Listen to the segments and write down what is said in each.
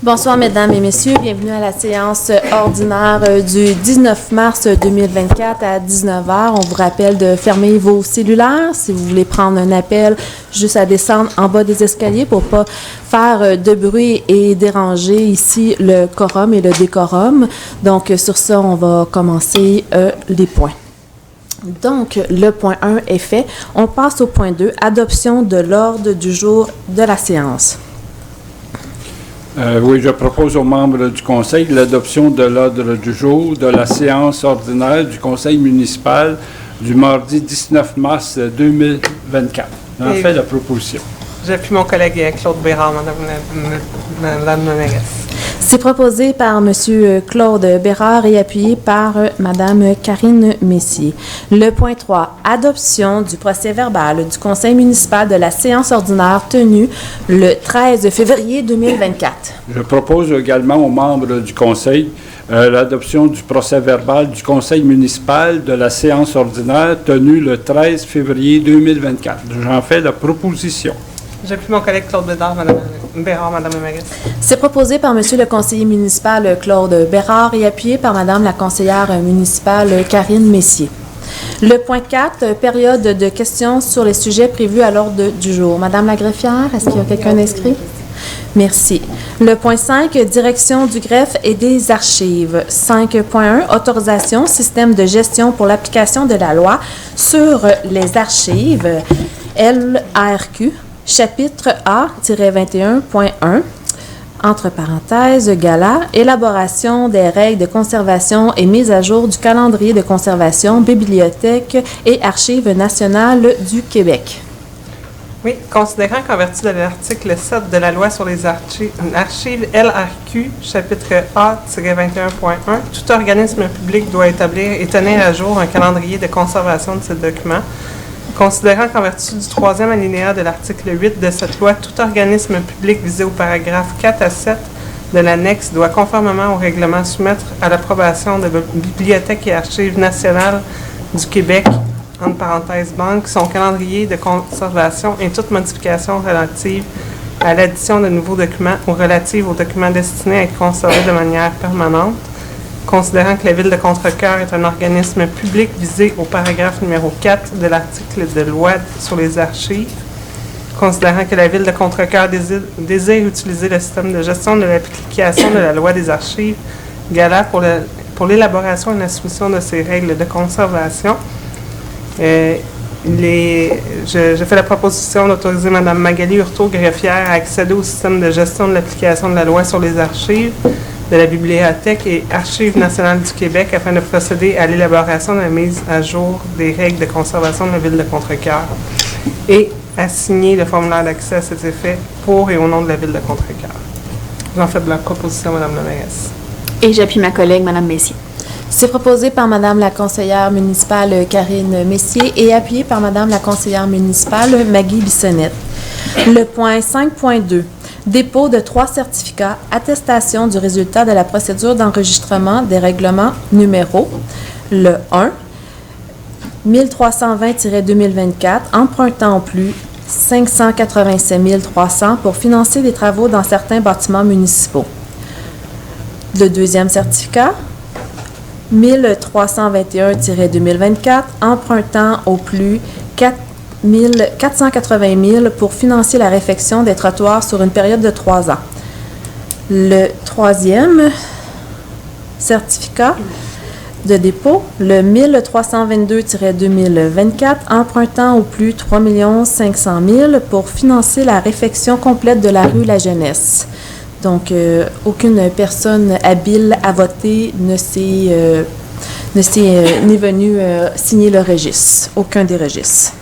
Bonsoir, mesdames et messieurs. Bienvenue à la séance ordinaire du 19 mars 2024 à 19h. On vous rappelle de fermer vos cellulaires. Si vous voulez prendre un appel, juste à descendre en bas des escaliers pour pas faire de bruit et déranger ici le quorum et le décorum. Donc, sur ça, on va commencer les points. Donc, le point 1 est fait. On passe au point 2, adoption de l'ordre du jour de la séance. Oui, je propose aux membres du Conseil l'adoption de l'ordre du jour de la séance ordinaire du Conseil municipal du mardi 19 mars 2024. J'en fais la proposition. J'appuie mon collègue Claude Bérard, Madame la mairesse. C'est proposé par M. Claude Bérard et appuyé par Mme Karine Messier. Le point 3, adoption du procès-verbal du Conseil municipal de la séance ordinaire tenue le 13 février 2024. Je propose également aux membres du Conseil l'adoption du procès-verbal du Conseil municipal de la séance ordinaire tenue le 13 février 2024. J'en fais la proposition. J'appuie mon collègue Claude Bérard, Madame la mairesse. C'est proposé par M. le conseiller municipal Claude Bérard et appuyé par Mme la conseillère municipale Karine Messier. Le point 4, période de questions sur les sujets prévus à l'ordre du jour. Madame la greffière, est-ce qu'il y a quelqu'un d'inscrit? Merci. Le point 5, direction du greffe et des archives. 5.1, autorisation, système de gestion pour l'application de la loi sur les archives, LARQ. Chapitre A-21.1, entre parenthèses, gala, élaboration des règles de conservation et mise à jour du calendrier de conservation, Bibliothèque et Archives nationales du Québec. Oui, considérant qu'en vertu de l'article 7 de la loi sur les archives LRQ, chapitre A-21.1, tout organisme public doit établir et tenir à jour un calendrier de conservation de ces documents. Considérant qu'en vertu du troisième alinéa de l'article 8 de cette loi, tout organisme public visé au paragraphe 4 à 7 de l'annexe doit, conformément au règlement, soumettre à l'approbation de la Bibliothèque et Archives nationales du Québec, entre parenthèses banque, son calendrier de conservation et toute modification relative à l'addition de nouveaux documents ou relative aux documents destinés à être conservés de manière permanente. Considérant que la Ville de Contrecœur est un organisme public visé au paragraphe numéro 4 de l'article de loi sur les archives, considérant que la Ville de Contrecœur désire utiliser le système de gestion de l'application de la loi des archives GALA pour l'élaboration et la soumission de ces règles de conservation, je fais la proposition d'autoriser Mme Magali Hurtaud-Greffière à accéder au système de gestion de l'application de la loi sur les archives de la Bibliothèque et Archives nationales du Québec afin de procéder à l'élaboration de la mise à jour des règles de conservation de la Ville de Contrecœur et à signer le formulaire d'accès à cet effet pour et au nom de la Ville de Contrecœur. J'en fais de la proposition, Mme la mairesse. Et j'appuie ma collègue, Mme Messier. C'est proposé par Mme la conseillère municipale Karine Messier et appuyé par Mme la conseillère municipale Maggie Bissonnette. Le point 5.2. Dépôt de 3 certificats, attestation du résultat de la procédure d'enregistrement des règlements numéro le 1, 1320-2024, empruntant au plus 587 300 pour financer des travaux dans certains bâtiments municipaux. Le deuxième certificat, 1321-2024, empruntant au plus 480 000 pour financer la réfection des trottoirs sur une période de 3 ans. Le troisième certificat de dépôt, le 1322-2024, empruntant au plus 3 500 000 pour financer la réfection complète de la rue La Jeunesse. Donc, aucune personne habile à voter n'est venue signer le registre, aucun des registres.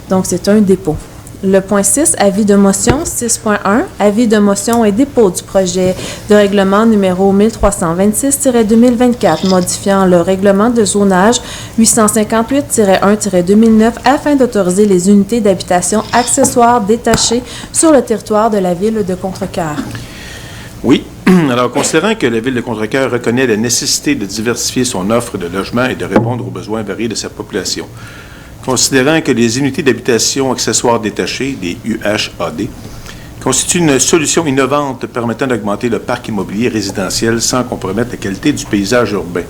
Donc, c'est un dépôt. Le point 6, avis de motion 6.1, avis de motion et dépôt du projet de règlement numéro 1326-2024, modifiant le règlement de zonage 858-1-2009 afin d'autoriser les unités d'habitation accessoires détachées sur le territoire de la Ville de Contrecœur. Oui. Alors, considérant que la Ville de Contrecœur reconnaît la nécessité de diversifier son offre de logement et de répondre aux besoins variés de sa population, considérant que les unités d'habitation accessoires détachées, des UHAD, constitue une solution innovante permettant d'augmenter le parc immobilier résidentiel sans compromettre la qualité du paysage urbain.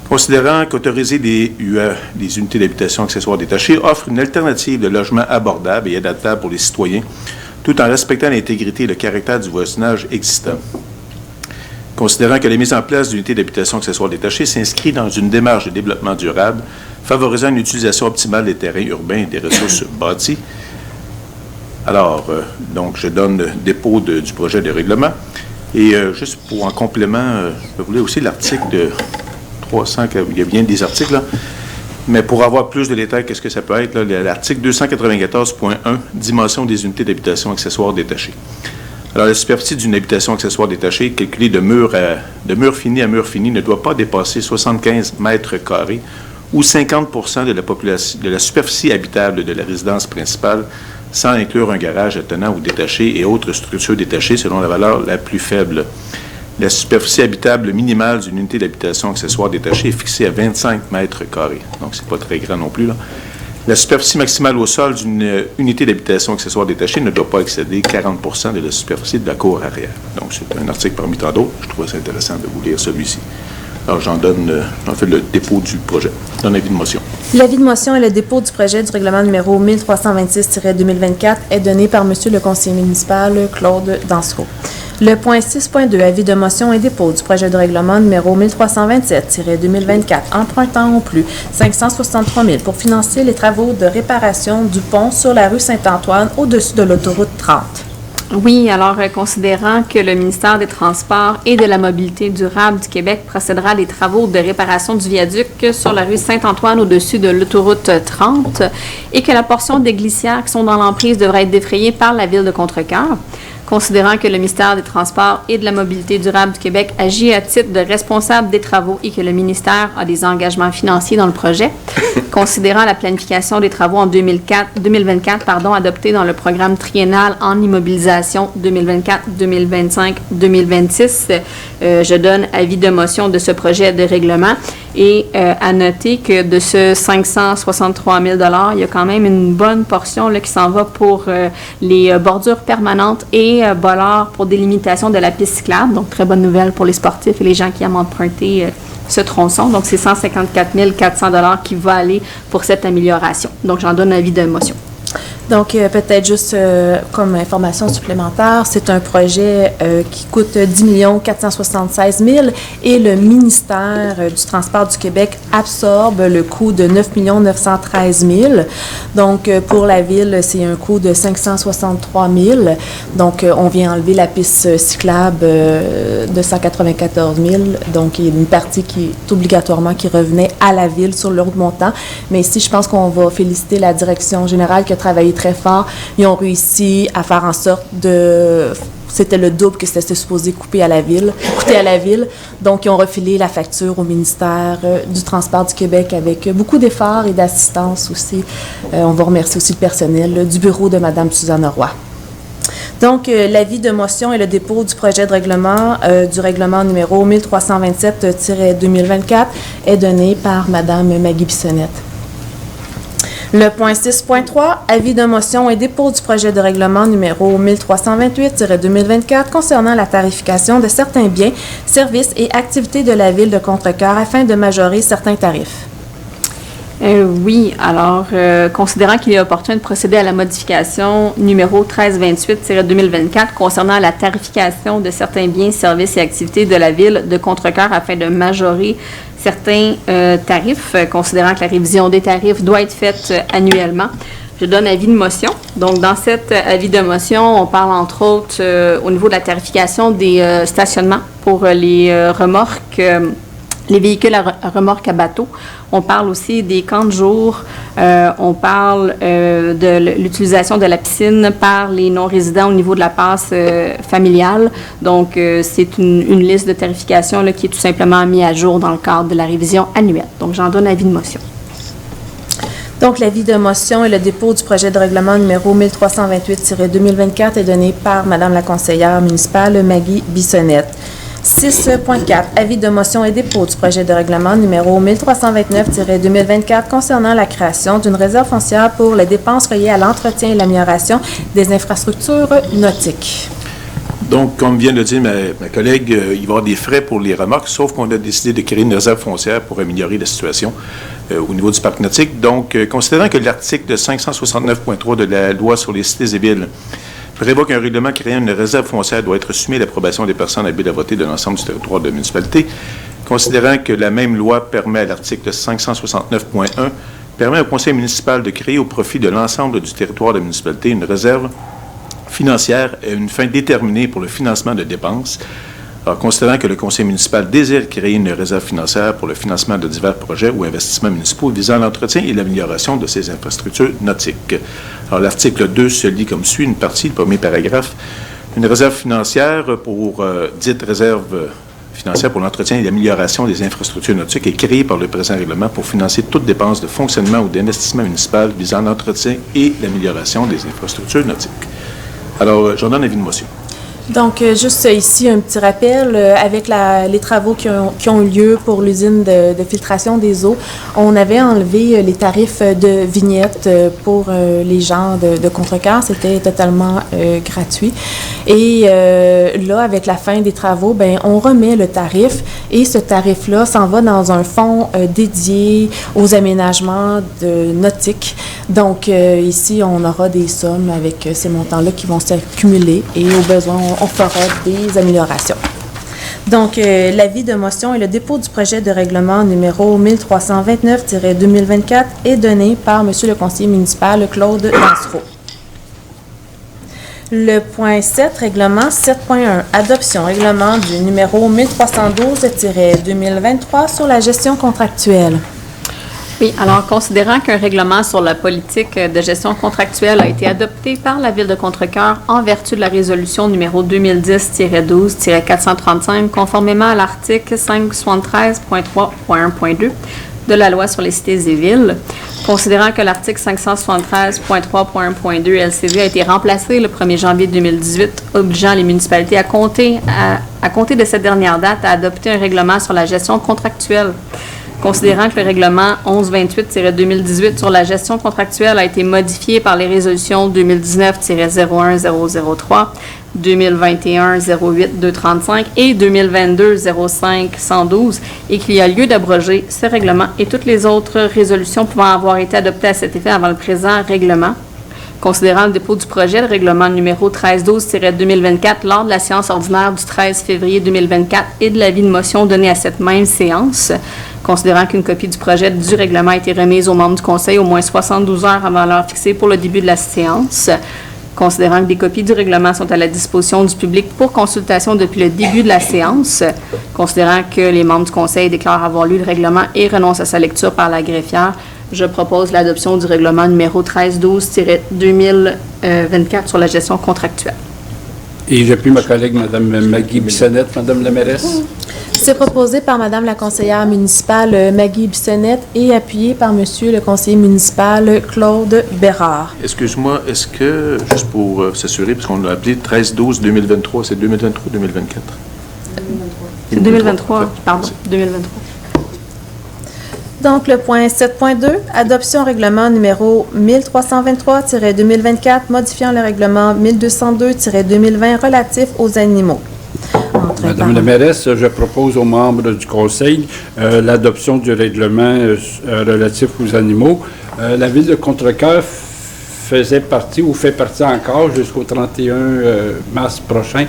Considérant qu'autoriser des UE, des unités d'habitation accessoires détachées, offre une alternative de logement abordable et adaptable pour les citoyens, tout en respectant l'intégrité et le caractère du voisinage existant. Considérant que la mise en place d'unités d'habitation accessoires détachées s'inscrit dans une démarche de développement durable, favorisant une utilisation optimale des terrains urbains et des ressources bâties. Alors, donc, je donne le dépôt du projet de règlement. Et juste pour en complément, je voulais aussi l'article de 300, il y a bien des articles, là, mais pour avoir plus de détails, qu'est-ce que ça peut être, là, l'article 294.1, dimension des unités d'habitation accessoires détachées. Alors, la superficie d'une habitation accessoire détachée, calculée de mur fini à mur fini, ne doit pas dépasser 75 mètres carrés ou 50 de la superficie habitable de la résidence principale, sans inclure un garage attenant ou détaché et autres structures détachées selon la valeur la plus faible. La superficie habitable minimale d'une unité d'habitation accessoire détachée est fixée à 25 mètres carrés. Donc, c'est pas très grand non plus, là. La superficie maximale au sol d'une unité d'habitation accessoire détachée ne doit pas excéder 40 de la superficie de la cour arrière. Donc, c'est un article parmi tant d'autres. Je trouve ça intéressant de vous lire celui-ci. Alors, j'en fait le dépôt du projet. Je donne avis de motion. L'avis de motion et le dépôt du projet du règlement numéro 1326-2024 est donné par M. le conseiller municipal Claude Dansereau. Le point 6.2, avis de motion et dépôt du projet de règlement numéro 1327-2024, empruntant au plus 563 000 pour financer les travaux de réparation du pont sur la rue Saint-Antoine au-dessus de l'autoroute 30. Oui, alors considérant que le ministère des Transports et de la Mobilité durable du Québec procédera à des travaux de réparation du viaduc sur la rue Saint-Antoine au-dessus de l'autoroute 30 et que la portion des glissières qui sont dans l'emprise devra être défrayée par la Ville de Contrecœur, considérant que le ministère des Transports et de la Mobilité durable du Québec agit à titre de responsable des travaux et que le ministère a des engagements financiers dans le projet, considérant la planification des travaux en 2024, adoptée dans le programme triennal en immobilisation 2024, 2025, 2026, je donne avis de motion de ce projet de règlement et à noter que de ce 563 000 $, il y a quand même une bonne portion là, qui s'en va pour les bordures permanentes et bollard pour délimitation de la piste cyclable. Donc, très bonne nouvelle pour les sportifs et les gens qui aiment emprunter ce tronçon. Donc, c'est 154 400 $ qui va aller pour cette amélioration. Donc, j'en donne avis de motion. Donc, peut-être juste comme information supplémentaire, c'est un projet qui coûte 10 476 000 et le ministère du Transport du Québec absorbe le coût de 9 913 000. Donc, pour la Ville, c'est un coût de 563 000. Donc, on vient enlever la piste cyclable de 194 000. Donc, il y a une partie qui est obligatoirement qui revenait à la Ville sur l'autre montant. Mais ici, je pense qu'on va féliciter la direction générale qui a travaillé très fort. Ils ont réussi à faire en sorte de... C'était le double que c'était supposé coûter à la Ville. Donc, ils ont refilé la facture au ministère du Transport du Québec avec beaucoup d'efforts et d'assistance aussi. On va remercier aussi le personnel du bureau de Mme Suzanne Roy. Donc, l'avis de motion et le dépôt du projet de règlement du règlement numéro 1327-2024 est donné par Mme Maggie Bissonnette. Le point 6.3, avis de motion et dépôt du projet de règlement numéro 1328-2024 concernant la tarification de certains biens, services et activités de la Ville de Contrecœur afin de majorer certains tarifs. Oui, alors, considérant qu'il est opportun de procéder à la modification numéro 1328-2024 concernant la tarification de certains biens, services et activités de la Ville de Contrecœur afin de majorer certains tarifs, considérant que la révision des tarifs doit être faite annuellement, je donne avis de motion. Donc, dans cet avis de motion, on parle entre autres au niveau de la tarification des stationnements pour les remorques, les véhicules à remorque à bateau. On parle aussi des camps de jour. On parle de l'utilisation de la piscine par les non-résidents au niveau de la passe familiale. Donc, c'est une liste de tarification là, qui est tout simplement mise à jour dans le cadre de la révision annuelle. Donc, j'en donne avis de motion. Donc, l'avis de motion et le dépôt du projet de règlement numéro 1328-2024 est donné par Mme la conseillère municipale Maggie Bissonnette. 6.4. Avis de motion et dépôt du projet de règlement numéro 1329-2024 concernant la création d'une réserve foncière pour les dépenses reliées à l'entretien et l'amélioration des infrastructures nautiques. Donc, comme vient de dire ma collègue, il va y avoir des frais pour les remorques, sauf qu'on a décidé de créer une réserve foncière pour améliorer la situation au niveau du parc nautique. Donc, considérant que l'article 569.3 de la loi sur les cités et villes prévoit qu'un règlement créant une réserve foncière doit être soumis à l'approbation des personnes habiles à voter de l'ensemble du territoire de la municipalité, considérant que la même loi permet à l'article 569.1 permet au conseil municipal de créer au profit de l'ensemble du territoire de la municipalité une réserve financière à une fin déterminée pour le financement de dépenses. Alors, considérant que le conseil municipal désire créer une réserve financière pour le financement de divers projets ou investissements municipaux visant l'entretien et l'amélioration de ces infrastructures nautiques. Alors, l'article 2 se lit comme suit, une partie, le premier paragraphe. Une réserve financière pour dite réserve financière pour l'entretien et l'amélioration des infrastructures nautiques est créée par le présent règlement pour financer toute dépense de fonctionnement ou d'investissement municipal visant l'entretien et l'amélioration des infrastructures nautiques. Alors, j'en donne avis de motion. Donc, juste ici, un petit rappel, avec les travaux qui ont eu lieu pour l'usine de filtration des eaux, on avait enlevé les tarifs de vignette pour les gens de Contrecœur. C'était totalement gratuit. Et là, avec la fin des travaux, ben on remet le tarif et ce tarif-là s'en va dans un fonds dédié aux aménagements nautiques. Donc, ici, on aura des sommes avec ces montants-là qui vont s'accumuler et au besoin, on fera des améliorations. Donc, l'avis de motion et le dépôt du projet de règlement numéro 1329-2024 est donné par M. le conseiller municipal Claude Lancereau. Le point 7, règlement 7.1, adoption règlement du numéro 1312-2023 sur la gestion contractuelle. Oui, alors considérant qu'un règlement sur la politique de gestion contractuelle a été adopté par la Ville de Contrecœur en vertu de la résolution numéro 2010-12-435, conformément à l'article 573.3.1.2 de la loi sur les cités et villes, considérant que l'article 573.3.1.2 LCV a été remplacé le 1er janvier 2018, obligeant les municipalités à compter de cette dernière date à adopter un règlement sur la gestion contractuelle. Considérant que le règlement 1128-2018 sur la gestion contractuelle a été modifié par les résolutions 2019-01003, 2021-08235 et 2022-05112 et qu'il y a lieu d'abroger ce règlement et toutes les autres résolutions pouvant avoir été adoptées à cet effet avant le présent règlement. Considérant le dépôt du projet de règlement numéro 1312-2024 lors de la séance ordinaire du 13 février 2024 et de l'avis de motion donné à cette même séance, considérant qu'une copie du projet du règlement a été remise aux membres du Conseil au moins 72 heures avant l'heure fixée pour le début de la séance, considérant que des copies du règlement sont à la disposition du public pour consultation depuis le début de la séance, considérant que les membres du Conseil déclarent avoir lu le règlement et renoncent à sa lecture par la greffière, je propose l'adoption du règlement numéro 1312-2024 sur la gestion contractuelle. Et j'appuie ma collègue, Mme Maggie Bissonnette, Mme la mairesse. C'est proposé par Mme la conseillère municipale Maggie Bissonnette et appuyé par M. le conseiller municipal Claude Bérard. Excuse-moi, est-ce que, juste pour s'assurer, parce qu'on l'a appelé 13-12-2023, c'est 2023 ou 2024? C'est 2023, pardon, 2023. Donc, le point 7.2, adoption règlement numéro 1323-2024, modifiant le règlement 1202-2020 relatif aux animaux. Madame la mairesse, je propose aux membres du Conseil l'adoption du règlement relatif aux animaux. La Ville de Contrecœur faisait partie ou fait partie encore jusqu'au 31 mars prochain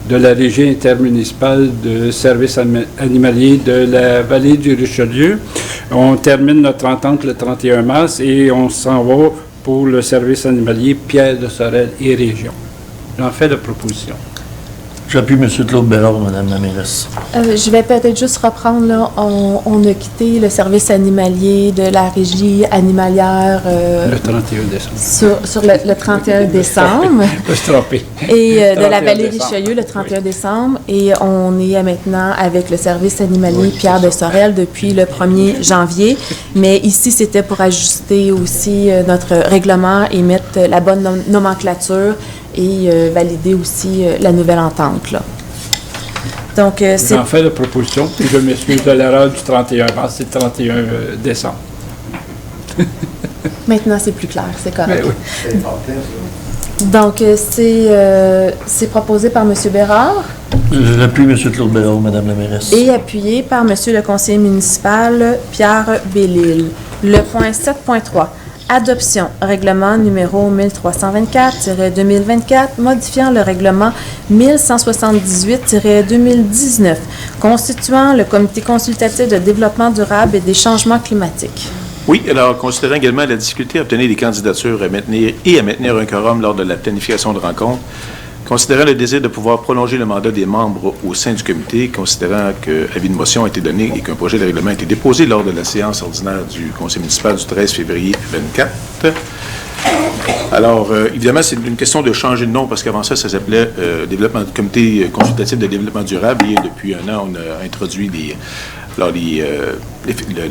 de la Régie intermunicipale de services animaliers de la vallée du Richelieu. On termine notre entente le 31 mars et on s'en va pour le service animalier Pierre de Sorel et Région. J'en fais la proposition. J'appuie M. Claude Bérard, Mme la mairesse. Je vais peut-être juste reprendre, là, on a quitté le service animalier de la régie animalière... le 31 décembre. Sur le 31 décembre. Je me suis trompé. Et de la vallée Richelieu le 31 décembre. Et on est maintenant avec le service animalier Pierre de Sorel depuis le 1er janvier. Mais ici, c'était pour ajuster aussi notre règlement et mettre la bonne nomenclature et valider aussi la nouvelle entente, là. Donc, c'est... J'en fais la proposition, puis je m'excuse de l'erreur du 31 mars, c'est le 31 décembre. Maintenant, c'est plus clair, c'est correct. Mais oui. Donc, c'est proposé par M. Bérard J'appuie M. Claude Bellard, Mme la mairesse. et appuyé par M. le conseiller municipal Pierre Bellil. Le point 7.3. Adoption, règlement numéro 1324-2024, modifiant le règlement 1178-2019, constituant le comité consultatif de développement durable et des changements climatiques. Oui, alors, considérant également la difficulté à obtenir des candidatures à maintenir un quorum lors de la planification de rencontres, considérant le désir de pouvoir prolonger le mandat des membres au sein du comité, considérant qu'avis de motion a été donné et qu'un projet de règlement a été déposé lors de la séance ordinaire du conseil municipal du 13 février 2024. Alors, évidemment, c'est une question de changer de nom parce qu'avant ça s'appelait Comité consultatif de développement durable et depuis un an, on a introduit la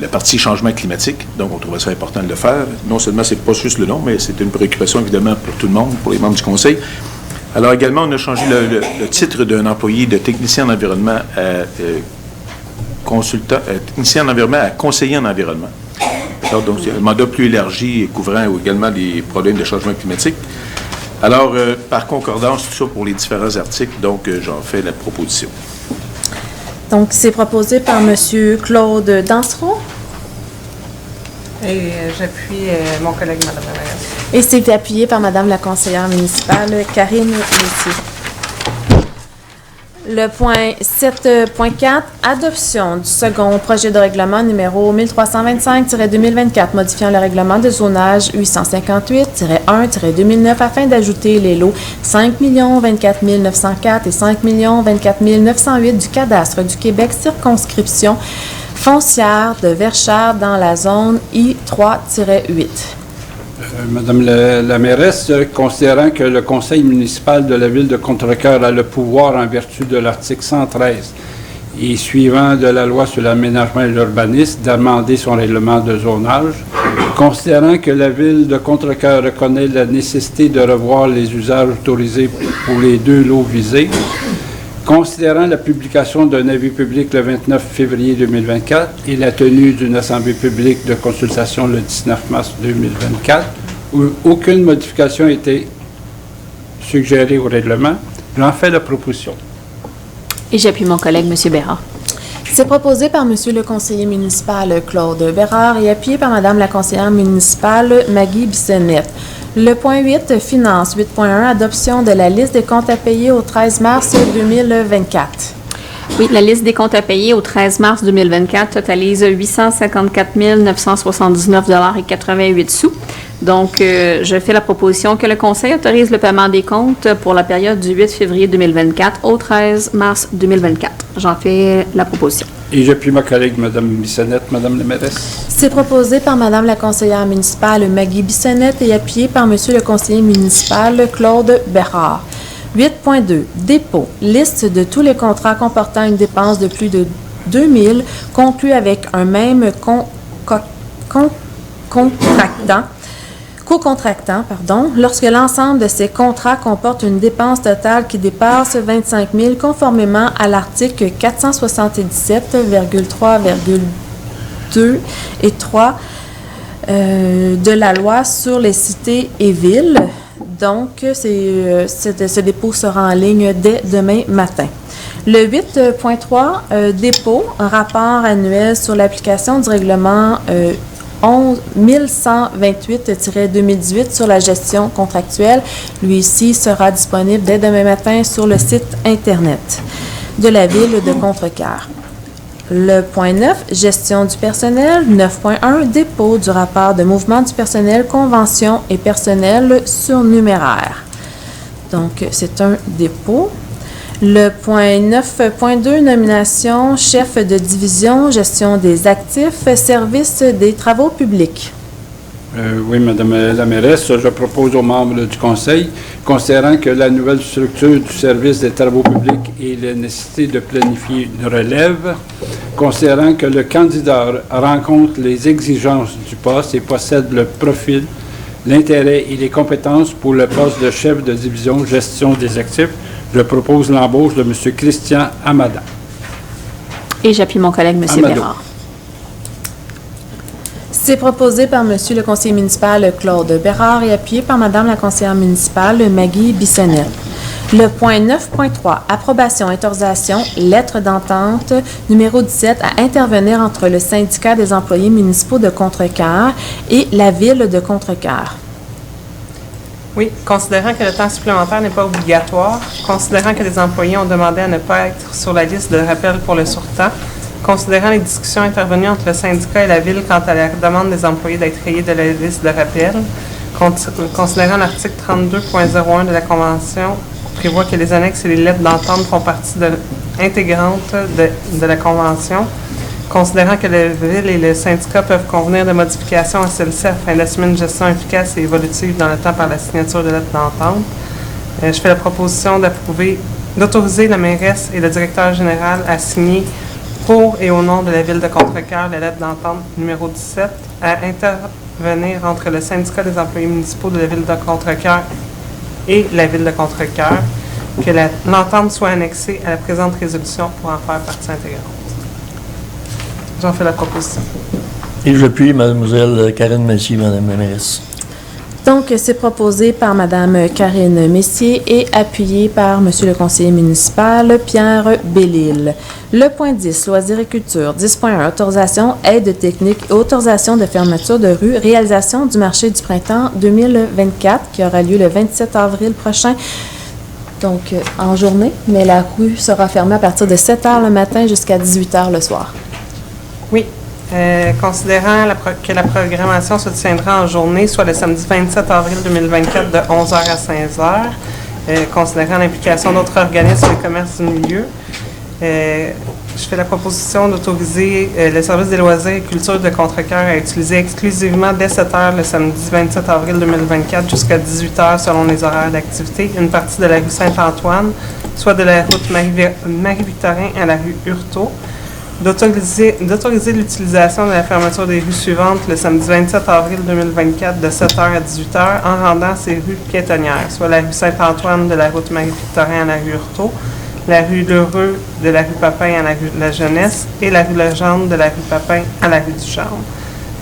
partie changement climatique. Donc, on trouvait ça important de le faire. Non seulement, c'est pas juste le nom, mais c'est une préoccupation, évidemment, pour tout le monde, pour les membres du conseil. Alors, également, on a changé le titre d'un employé de technicien en environnement à technicien en environnement à conseiller en environnement. Alors, donc, c'est un mandat plus élargi et couvrant également les problèmes de changement climatique. Alors, par concordance, tout ça pour les différents articles, donc j'en fais la proposition. Donc, c'est proposé par M. Claude Dansereau Et j'appuie mon collègue, Mme la mairesse. et c'est appuyé par Mme la conseillère municipale Karine Messier. Le point 7.4, adoption du second projet de règlement numéro 1325-2024, modifiant le règlement de zonage 858-1-2009 afin d'ajouter les lots 5 24 904 et 5 24 908 du cadastre du Québec circonscription foncière de Verchères dans la zone I3-8. Madame la mairesse, considérant que le conseil municipal de la ville de Contrecœur a le pouvoir en vertu de l'article 113 et suivant de la loi sur l'aménagement et l'urbanisme d'amender son règlement de zonage, considérant que la ville de Contrecœur reconnaît la nécessité de revoir les usages autorisés pour les deux lots visés, considérant la publication d'un avis public le 29 février 2024 et la tenue d'une assemblée publique de consultation le 19 mars 2024, où aucune modification n'a été suggérée au règlement, j'en fais la proposition. Et j'appuie mon collègue, M. Bérard. C'est proposé par M. le conseiller municipal Claude Bérard et appuyé par Mme la conseillère municipale Maggie Bissonnette. Le point 8, finance 8.1, adoption de la liste des comptes à payer au 13 mars 2024. Oui, la liste des comptes à payer au 13 mars 2024 totalise 854 979,88 $. Donc, je fais la proposition que le Conseil autorise le paiement des comptes pour la période du 8 février 2024 au 13 mars 2024. J'en fais la proposition. Et j'appuie ma collègue, Mme Bissonnette, Mme la mairesse. C'est proposé par Mme la conseillère municipale Maggie Bissonnette et appuyé par M. le conseiller municipal Claude Bérard. 8.2. Dépôt. Liste de tous les contrats comportant une dépense de plus de 2 000 conclus avec un même co-contractant, lorsque l'ensemble de ces contrats comporte une dépense totale qui dépasse 25 000 conformément à l'article 477,3,2 et 3 de la loi sur les cités et villes. Donc, ce dépôt sera en ligne dès demain matin. Le 8.3, dépôt, rapport annuel sur l'application du règlement 1128-2018 sur la gestion contractuelle. Lui-ci sera disponible dès demain matin sur le site Internet de la ville de Contrecœur. Le point 9, gestion du personnel. 9.1, dépôt du rapport de mouvement du personnel, convention et personnel surnuméraire. Donc, c'est un dépôt. Le point 9.2, nomination, chef de division, gestion des actifs, service des travaux publics. Oui, Madame la mairesse, je propose aux membres du Conseil, considérant que la nouvelle structure du service des travaux publics et la nécessité de planifier une relève, considérant que le candidat rencontre les exigences du poste et possède le profil, l'intérêt et les compétences pour le poste de chef de division gestion des actifs, Je propose l'embauche de M. Christian Amada. Et j'appuie mon collègue, M. Amado. Bérard. C'est proposé par Monsieur le conseiller municipal Claude Bérard et appuyé par Madame la conseillère municipale Maggie Bissonnette. Le point 9.3, approbation, autorisation, lettre d'entente numéro 17 à intervenir entre le syndicat des employés municipaux de Contrecœur et la ville de Contrecœur. Oui, considérant que le temps supplémentaire n'est pas obligatoire, considérant que les employés ont demandé à ne pas être sur la liste de rappel pour le surtemps, considérant les discussions intervenues entre le syndicat et la ville quant à la demande des employés d'être rayés de la liste de rappel, considérant l'article 32.01 de la Convention prévoit que les annexes et les lettres d'entente font partie intégrante de la Convention, considérant que la ville et le syndicat peuvent convenir de modifications à celle-ci afin d'assumer une gestion efficace et évolutive dans le temps par la signature de lettres d'entente, je fais la proposition d'autoriser la mairesse et le directeur général à signer pour et au nom de la ville de Contrecœur la lettre d'entente numéro 17 à intervenir entre le syndicat des employés municipaux de la ville de Contrecœur et la ville de Contrecœur, que l'entente soit annexée à la présente résolution pour en faire partie intégrante. J'en fais la proposition. Et j'appuie Mademoiselle Karine Messier, Madame la mairesse. Donc, c'est proposé par Madame Karine Messier et appuyé par Monsieur le conseiller municipal Pierre Bellil. Le point 10, loisirs et culture. 10.1, autorisation, aide technique et autorisation de fermeture de rue, réalisation du marché du printemps 2024 qui aura lieu le 27 avril prochain. Donc, en journée, mais la rue sera fermée à partir de 7 h le matin jusqu'à 18 h le soir. Oui. Considérant que la programmation se tiendra en journée, soit le samedi 27 avril 2024 de 11h à 15h, considérant l'implication d'autres organismes et commerces du milieu, je fais la proposition d'autoriser le service des loisirs et culture de Contrecœur à utiliser exclusivement dès 7h le samedi 27 avril 2024 jusqu'à 18h selon les horaires d'activité, une partie de la rue Saint-Antoine, soit de la route Marie-Victorin à la rue Hurtaud, d'autoriser l'utilisation de la fermeture des rues suivantes le samedi 27 avril 2024 de 7h à 18h en rendant ces rues piétonnières, soit la rue Saint-Antoine de la route Marie-Victorin à la rue Hurtaud, la rue Lheureux de la rue Papin à la rue de la Jeunesse et la rue Legendre de la rue Papin à la rue du Charme.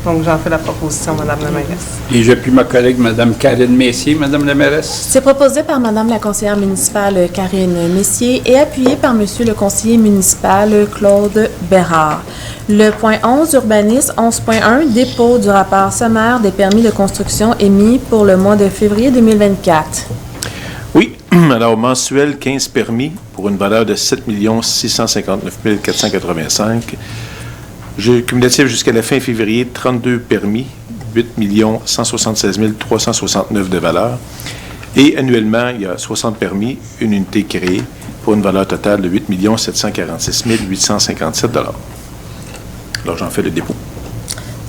Donc, j'en fais la proposition, Madame la mairesse. Et j'appuie ma collègue, Madame Karine Messier, Madame la mairesse. C'est proposé par Madame la conseillère municipale Karine Messier et appuyé par Monsieur le conseiller municipal Claude Bérard. Le point 11, urbanisme, 11.1, dépôt du rapport sommaire des permis de construction émis pour le mois de février 2024. Oui, alors mensuel, 15 permis pour une valeur de 7 659 485. Cumulatif jusqu'à la fin février, 32 permis, 8 176 369 de valeur. Et annuellement, il y a 60 permis, une unité créée pour une valeur totale de 8 746 857 $. Alors, j'en fais le dépôt.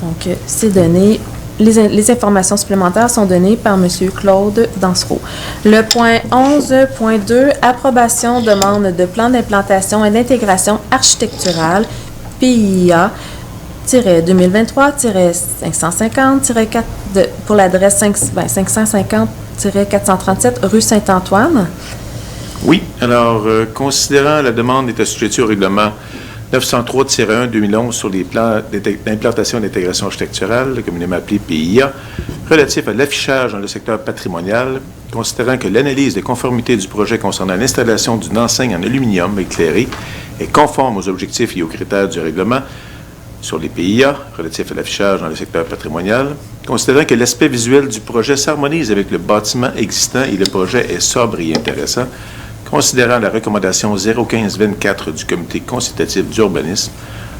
Donc, c'est donné. Les informations supplémentaires sont données par M. Claude Dansereau. Le point 11.2, approbation demande de plan d'implantation et d'intégration architecturale PIA-2023-550-4 pour l'adresse 550-437 rue Saint-Antoine. Oui, alors, considérant la demande est assujettie au règlement 903-1-2011 sur les plans d'implantation et d'intégration architecturale, communément appelé PIA, relatif à l'affichage dans le secteur patrimonial, considérant que l'analyse de conformité du projet concernant l'installation d'une enseigne en aluminium éclairé est conforme aux objectifs et aux critères du règlement sur les PIA relatifs à l'affichage dans le secteur patrimonial, considérant que l'aspect visuel du projet s'harmonise avec le bâtiment existant et le projet est sobre et intéressant, considérant la recommandation 015-24 du comité consultatif d'urbanisme.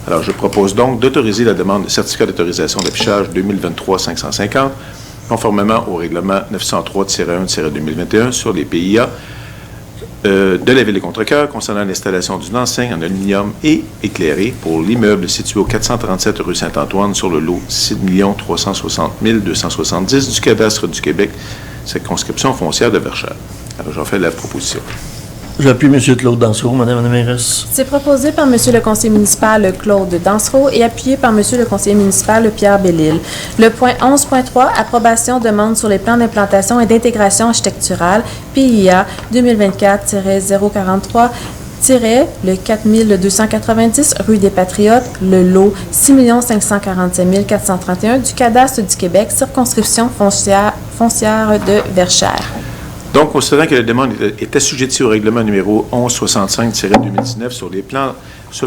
Alors, je propose donc d'autoriser la demande de certificat d'autorisation d'affichage 2023-550, conformément au règlement 903-1-2021 sur les PIA de la Ville de Contrecœur concernant l'installation d'une enseigne en aluminium et éclairée pour l'immeuble situé au 437 rue Saint-Antoine sur le lot 6 360 270 du cadastre du Québec, circonscription foncière de Verchères. Alors, j'en fais la proposition. J'appuie M. Claude Dansereau, Madame la mairesse. C'est proposé par M. le conseiller municipal Claude Dansereau et appuyé par M. le conseiller municipal Pierre Bellil. Le point 11.3, approbation demande sur les plans d'implantation et d'intégration architecturale, PIA 2024-043, le 4290 rue des Patriotes, le lot 6 547 431 du cadastre du Québec, circonscription foncière de Verchères. Donc, considérant que la demande est assujettie au règlement numéro 1165-2019 sur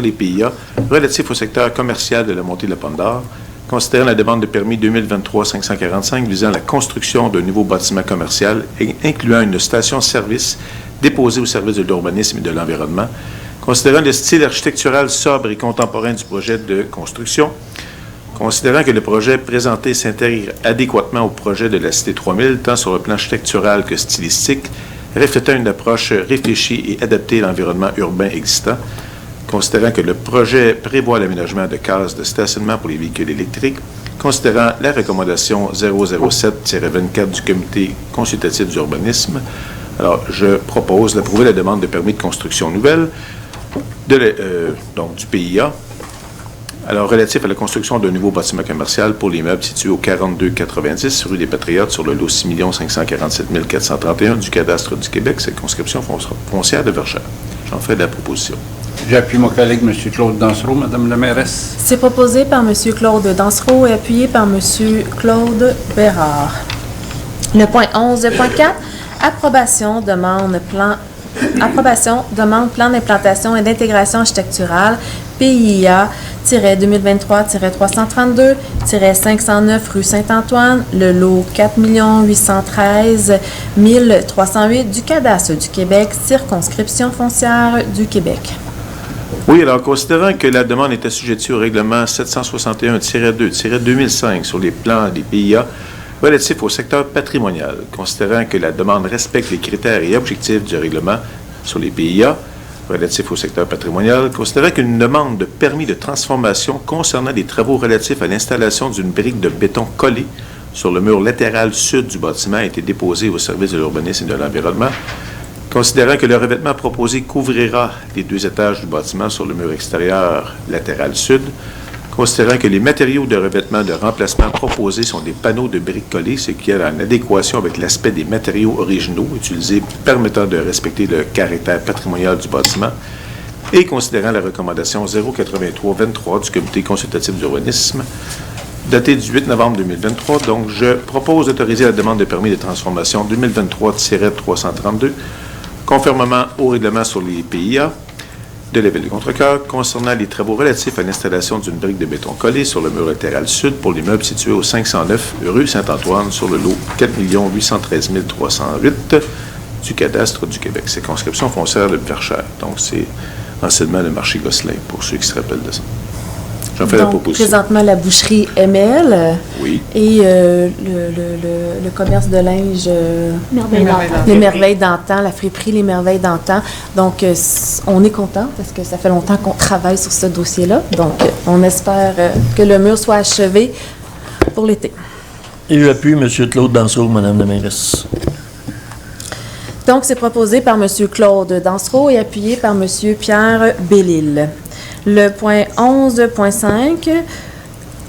les PIA relatifs au secteur commercial de la montée de la Pomme d'Or, considérant la demande de permis 2023-545 visant la construction d'un nouveau bâtiment commercial incluant une station-service déposée au service de l'urbanisme et de l'environnement, considérant le style architectural sobre et contemporain du projet de construction, considérant que le projet présenté s'intègre adéquatement au projet de la Cité 3000, tant sur le plan architectural que stylistique, reflétant une approche réfléchie et adaptée à l'environnement urbain existant, considérant que le projet prévoit l'aménagement de cases de stationnement pour les véhicules électriques, considérant la recommandation 007-24 du Comité consultatif d'urbanisme. Alors, je propose d'approuver la demande de permis de construction nouvelle donc du PIA, alors relatif à la construction d'un nouveau bâtiment commercial pour l'immeuble situé au 4290 rue des Patriotes sur le lot 6 547 431 du cadastre du Québec, circonscription foncière de Verchères. J'en fais de la proposition. J'appuie mon collègue M. Claude Dansereau, Madame la mairesse. C'est proposé par M. Claude Dansereau et appuyé par M. Claude Bérard. Le point 11.4, approbation demande plan d'implantation et d'intégration architecturale, PIA 2023-332-509 rue Saint-Antoine, le lot 4 813 308 du cadastre du Québec, circonscription foncière du Québec. Oui, alors, considérant que la demande est assujettie au règlement 761-2-2005 sur les plans des PIA relatifs au secteur patrimonial, considérant que la demande respecte les critères et objectifs du règlement sur les PIA relatifs au secteur patrimonial, considérant qu'une demande de permis de transformation concernant des travaux relatifs à l'installation d'une brique de béton collée sur le mur latéral sud du bâtiment a été déposée au service de l'urbanisme et de l'environnement, considérant que le revêtement proposé couvrira les 2 étages du bâtiment sur le mur extérieur latéral sud, considérant que les matériaux de revêtement de remplacement proposés sont des panneaux de briques collées, ce qui est en adéquation avec l'aspect des matériaux originaux utilisés permettant de respecter le caractère patrimonial du bâtiment, et considérant la recommandation 083-23 du Comité consultatif d'urbanisme, datée du 8 novembre 2023. Donc, je propose d'autoriser la demande de permis de transformation 2023-332, conformément au règlement sur les PIA, de la Ville de Contrecœur concernant les travaux relatifs à l'installation d'une brique de béton collée sur le mur latéral sud pour l'immeuble situé au 509 rue Saint-Antoine sur le lot 4 813 308 du cadastre du Québec, circonscription foncière de Verchères. Donc, c'est anciennement le marché Gosselin, pour ceux qui se rappellent de ça. J'en fais la proposition. Présentement, la boucherie ML Oui. et le commerce de linge Les Merveilles d'antan, la friperie Les Merveilles d'antan. Donc, on est content parce que ça fait longtemps qu'on travaille sur ce dossier-là. Donc, on espère que le mur soit achevé pour l'été. Et j'appuie M. Claude Dansereau, Madame la mairesse. Donc, c'est proposé par M. Claude Dansereau et appuyé par M. Pierre Bellil. Le point 11.5,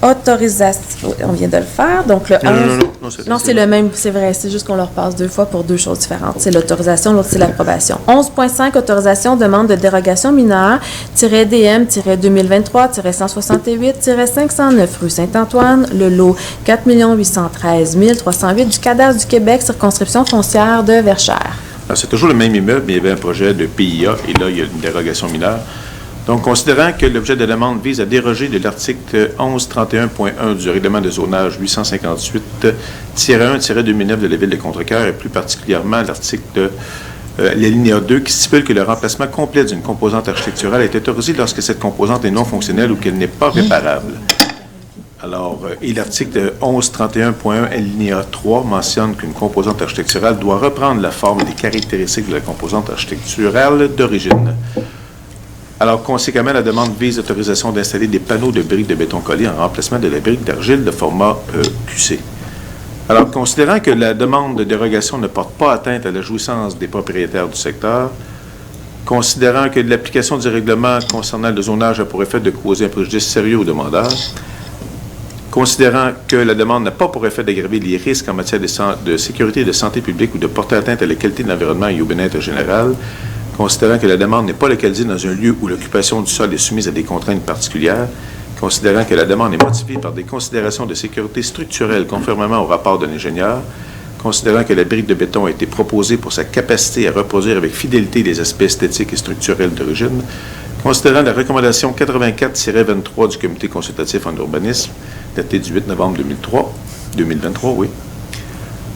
autorisation, on vient de le faire, donc le 11... Non, c'est le même, c'est vrai, c'est juste qu'on leur passe 2 fois pour 2 choses différentes. C'est l'autorisation, l'autre c'est l'approbation. 11.5, autorisation, demande de dérogation mineure, -DM-2023-168-509 rue Saint-Antoine, le lot 4 813 308 du cadastre du Québec, circonscription foncière de Verchères. C'est toujours le même immeuble, mais il y avait un projet de PIA, et là, il y a une dérogation mineure. Donc, considérant que l'objet de la demande vise à déroger de l'article 1131.1 du règlement de zonage 858-1-2009 de la Ville de Contrecœur, et plus particulièrement l'article l'alinéa 2 qui stipule que le remplacement complet d'une composante architecturale est autorisé lorsque cette composante est non fonctionnelle ou qu'elle n'est pas réparable. Alors, et l'article 1131.1 alinéa 3 mentionne qu'une composante architecturale doit reprendre la forme et les caractéristiques de la composante architecturale d'origine. Alors, conséquemment, la demande vise l'autorisation d'installer des panneaux de briques de béton collées en remplacement de la brique d'argile de format QC. Alors, considérant que la demande de dérogation ne porte pas atteinte à la jouissance des propriétaires du secteur, Considérant que l'application du règlement concernant le zonage a pour effet de causer un préjudice sérieux au demandeur, considérant que la demande n'a pas pour effet d'aggraver les risques en matière de sécurité et de santé publique ou de porter atteinte à la qualité de l'environnement et au bien-être général, considérant que la demande n'est pas localisée dans un lieu où l'occupation du sol est soumise à des contraintes particulières, considérant que la demande est motivée par des considérations de sécurité structurelle conformément au rapport de l'ingénieur, considérant que la brique de béton a été proposée pour sa capacité à reproduire avec fidélité les aspects esthétiques et structurels d'origine, considérant la recommandation 84-23 du Comité consultatif en urbanisme, datée du 8 novembre 2023, oui.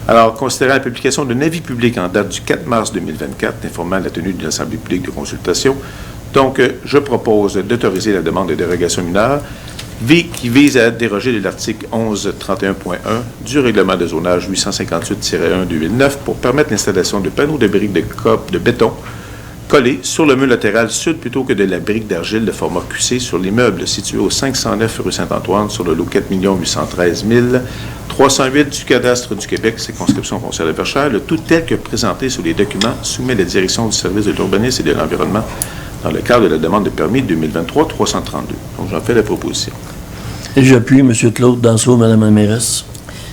Alors, considérant la publication d'un avis public en date du 4 mars 2024, informant la tenue d'une assemblée publique de consultation, donc, je propose d'autoriser la demande de dérogation mineure qui vise à déroger de l'article 1131.1 du règlement de zonage 858-1-2009 pour permettre l'installation de panneaux de briques de béton collés sur le mur latéral sud plutôt que de la brique d'argile de format QC sur l'immeuble situé au 509 rue Saint-Antoine sur le lot 4 813 308 du cadastre du Québec, circonscription foncière de Verchères, le tout tel que présenté sur les documents soumet la direction du service de l'urbanisme et de l'environnement dans le cadre de la demande de permis 2023-332. Donc, j'en fais la proposition. Et j'appuie M. Claude Dansereau, Mme la mairesse.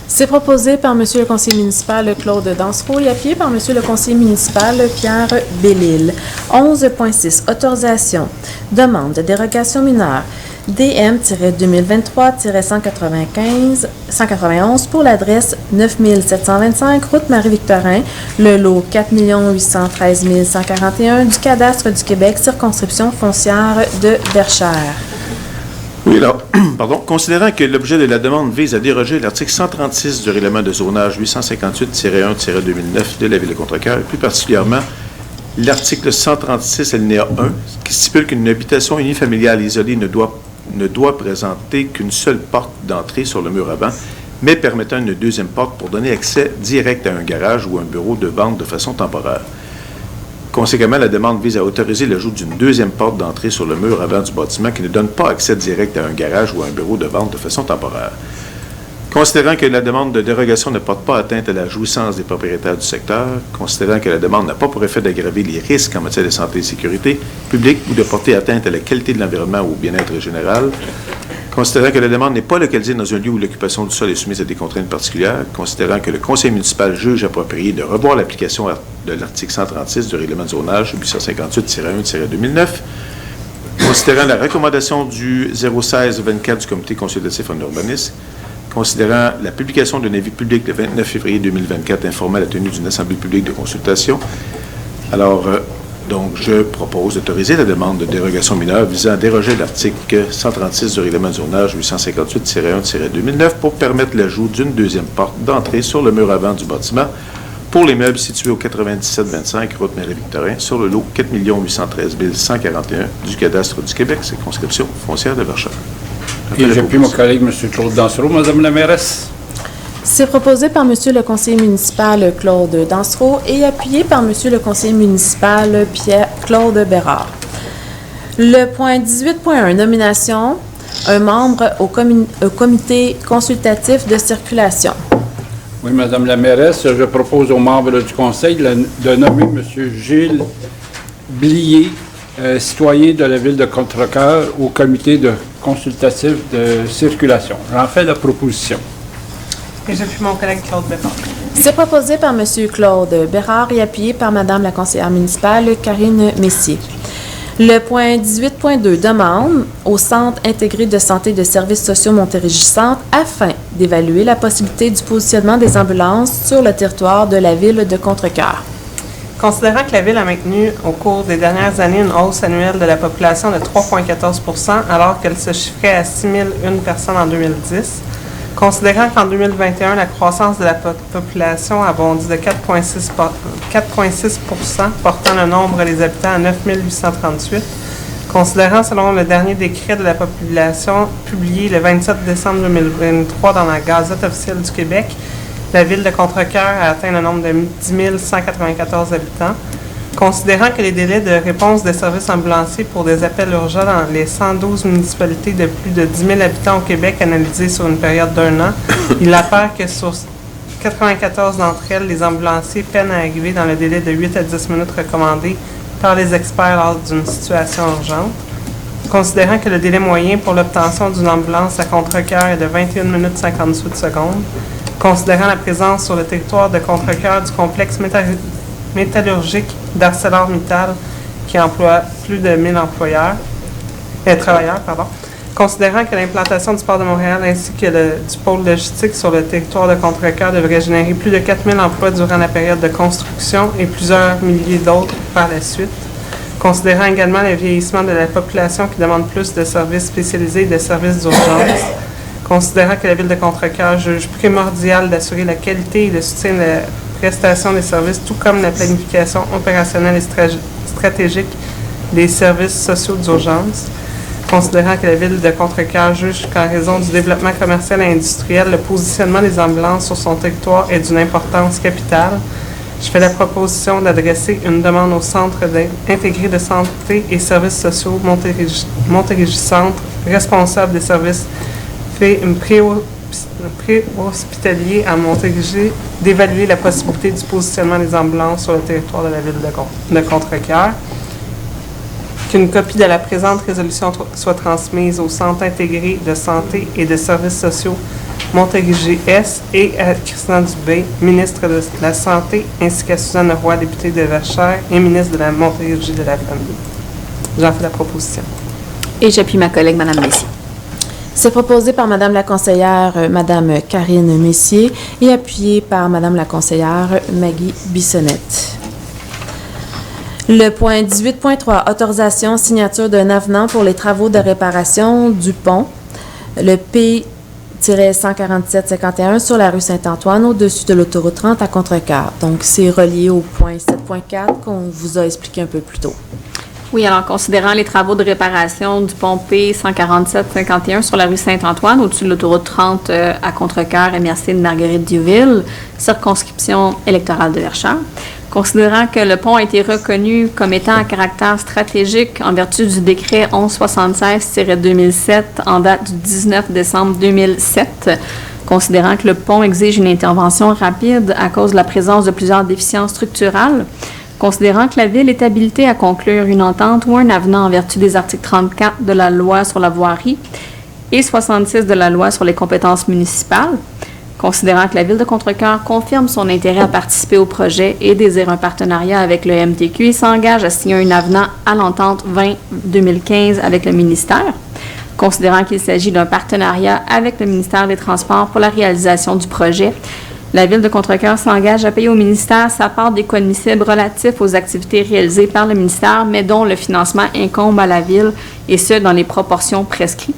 C'est proposé par M. le conseiller municipal Claude Dansereau et appuyé par M. le conseiller municipal Pierre Bellil. 11.6. Autorisation. Demande de dérogation mineure. DM-2023-191 pour l'adresse 9725 route Marie-Victorin, le lot 4 813 141 du cadastre du Québec, circonscription foncière de Verchères. Oui, alors, pardon. Considérant que l'objet de la demande vise à déroger l'article 136 du règlement de zonage 858-1-2009 de la Ville de Contrecœur, et plus particulièrement l'article 136 alinéa 1, qui stipule qu'une habitation unifamiliale isolée ne doit présenter qu'une seule porte d'entrée sur le mur avant, mais permettant une deuxième porte pour donner accès direct à un garage ou un bureau de vente de façon temporaire. Conséquemment, la demande vise à autoriser l'ajout d'une deuxième porte d'entrée sur le mur avant du bâtiment qui ne donne pas accès direct à un garage ou à un bureau de vente de façon temporaire. Considérant que la demande de dérogation ne porte pas atteinte à la jouissance des propriétaires du secteur, considérant que la demande n'a pas pour effet d'aggraver les risques en matière de santé et sécurité publique ou de porter atteinte à la qualité de l'environnement ou au bien-être général, considérant que la demande n'est pas localisée dans un lieu où l'occupation du sol est soumise à des contraintes particulières, considérant que le conseil municipal juge approprié de revoir l'application de l'article 136 du règlement de zonage 858-1-2009, considérant la recommandation du 016-24 du comité consultatif en urbanisme, considérant la publication d'un avis public le 29 février 2024 informant la tenue d'une assemblée publique de consultation. Alors, donc, je propose d'autoriser la demande de dérogation mineure visant à déroger l'article 136 du règlement de zonage 858-1-2009 pour permettre l'ajout d'une deuxième porte d'entrée sur le mur avant du bâtiment pour les meubles situés au 9725 route Marie-Victorin sur le lot 4 813 141 du cadastre du Québec, circonscription foncière de Verchères. Et j'appuie mon collègue M. Claude Dansereau, Mme la mairesse. C'est proposé par M. le conseiller municipal Claude Dansereau et appuyé par M. le conseiller municipal Pierre-Claude Bérard. Le point 18.1, nomination, un membre au comité consultatif de circulation. Oui, Mme la mairesse, je propose aux membres du conseil de nommer M. Gilles Blier, citoyen de la Ville de Contrecœur, au comité de consultatif de circulation. J'en fais la proposition. Et j'appuie mon collègue Claude Bérard. C'est proposé par M. Claude Bérard et appuyé par Mme la conseillère municipale Karine Messier. Le point 18.2 demande au Centre intégré de santé et de services sociaux Montérégie-Centre afin d'évaluer la possibilité du positionnement des ambulances sur le territoire de la Ville de Contrecœur. Considérant que la Ville a maintenu au cours des dernières années une hausse annuelle de la population de 3,14 % alors qu'elle se chiffrait à 6 001 personnes en 2010, considérant qu'en 2021, la croissance de la population a bondi de 4,6 %, portant le nombre des habitants à 9 838, considérant selon le dernier décret de la population publié le 27 décembre 2023 dans la Gazette officielle du Québec, la Ville de Contrecœur a atteint le nombre de 10 194 habitants. Considérant que les délais de réponse des services ambulanciers pour des appels urgents dans les 112 municipalités de plus de 10 000 habitants au Québec analysés sur une période d'1 an, il apparaît que sur 94 d'entre elles, les ambulanciers peinent à arriver dans le délai de 8 à 10 minutes recommandé par les experts lors d'une situation urgente. Considérant que le délai moyen pour l'obtention d'une ambulance à Contrecœur est de 21 minutes 58 secondes, considérant la présence sur le territoire de Contrecœur du complexe métallurgique d'ArcelorMittal qui emploie plus de 1000 travailleurs, considérant que l'implantation du port de Montréal ainsi que du pôle logistique sur le territoire de Contrecœur devrait générer plus de 4000 emplois durant la période de construction et plusieurs milliers d'autres par la suite. Considérant également le vieillissement de la population qui demande plus de services spécialisés et de services d'urgence. Considérant que la Ville de Contrecœur juge primordial d'assurer la qualité et le soutien de la prestation des services, tout comme la planification opérationnelle et stratégique des services sociaux d'urgence. Considérant que la Ville de Contrecœur juge qu'en raison du développement commercial et industriel, le positionnement des ambulances sur son territoire est d'une importance capitale, je fais la proposition d'adresser une demande au Centre intégré de santé et services sociaux Montérégie Centre, responsable des services pré-hospitaliers à Montérégie, d'évaluer la possibilité du positionnement des ambulances sur le territoire de la Ville de Contrecœur. Qu'une copie de la présente résolution soit transmise au Centre intégré de santé et de services sociaux Montérégie-Est et à Christian Dubé, ministre de la Santé, ainsi qu'à Suzanne Roy, députée de Verchères et ministre de la Montérégie de la Famille. J'en fais la proposition. Et j'appuie ma collègue, Mme Messier. C'est proposé par Mme la conseillère Mme Karine Messier et appuyé par Mme la conseillère Maggie Bissonnette. Le point 18.3, autorisation, signature d'un avenant pour les travaux de réparation du pont, le P-147-51 sur la rue Saint-Antoine, au-dessus de l'autoroute 30 à Contrecœur. Donc, c'est relié au point 7.4 qu'on vous a expliqué un peu plus tôt. Oui, alors, considérant les travaux de réparation du pont P-147-51 sur la rue Saint-Antoine, au-dessus de l'autoroute 30 à Contrecœur, MRC de Marguerite-Diouville, circonscription électorale de Verchères. Considérant que le pont a été reconnu comme étant à caractère stratégique en vertu du décret 1176-2007 en date du 19 décembre 2007, considérant que le pont exige une intervention rapide à cause de la présence de plusieurs déficiences structurales, considérant que la Ville est habilitée à conclure une entente ou un avenant en vertu des articles 34 de la Loi sur la voirie et 66 de la Loi sur les compétences municipales, considérant que la Ville de Contrecœur confirme son intérêt à participer au projet et désire un partenariat avec le MTQ et s'engage à signer un avenant à l'entente 20-2015 avec le ministère, considérant qu'il s'agit d'un partenariat avec le ministère des Transports pour la réalisation du projet, la Ville de Contrecœur s'engage à payer au ministère sa part des coûts admissibles relatifs aux activités réalisées par le ministère, mais dont le financement incombe à la Ville, et ce, dans les proportions prescrites.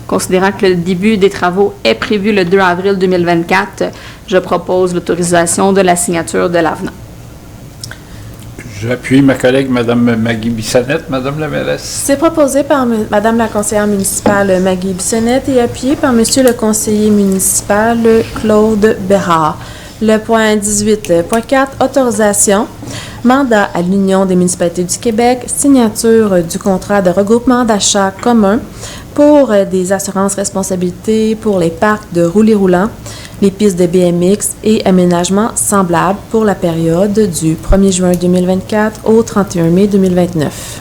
Considérant que le début des travaux est prévu le 2 avril 2024, je propose l'autorisation de la signature de l'avenant. J'appuie ma collègue Mme Maggie Bissonnette. Madame la mairesse. C'est proposé par Mme la conseillère municipale Maggie Bissonnette et appuyé par M. le conseiller municipal Claude Bérard. Le point 18.4, autorisation, mandat à l'Union des municipalités du Québec, signature du contrat de regroupement d'achat commun pour des assurances responsabilités pour les parcs de roulis-roulants, les pistes de BMX et aménagements semblables pour la période du 1er juin 2024 au 31 mai 2029.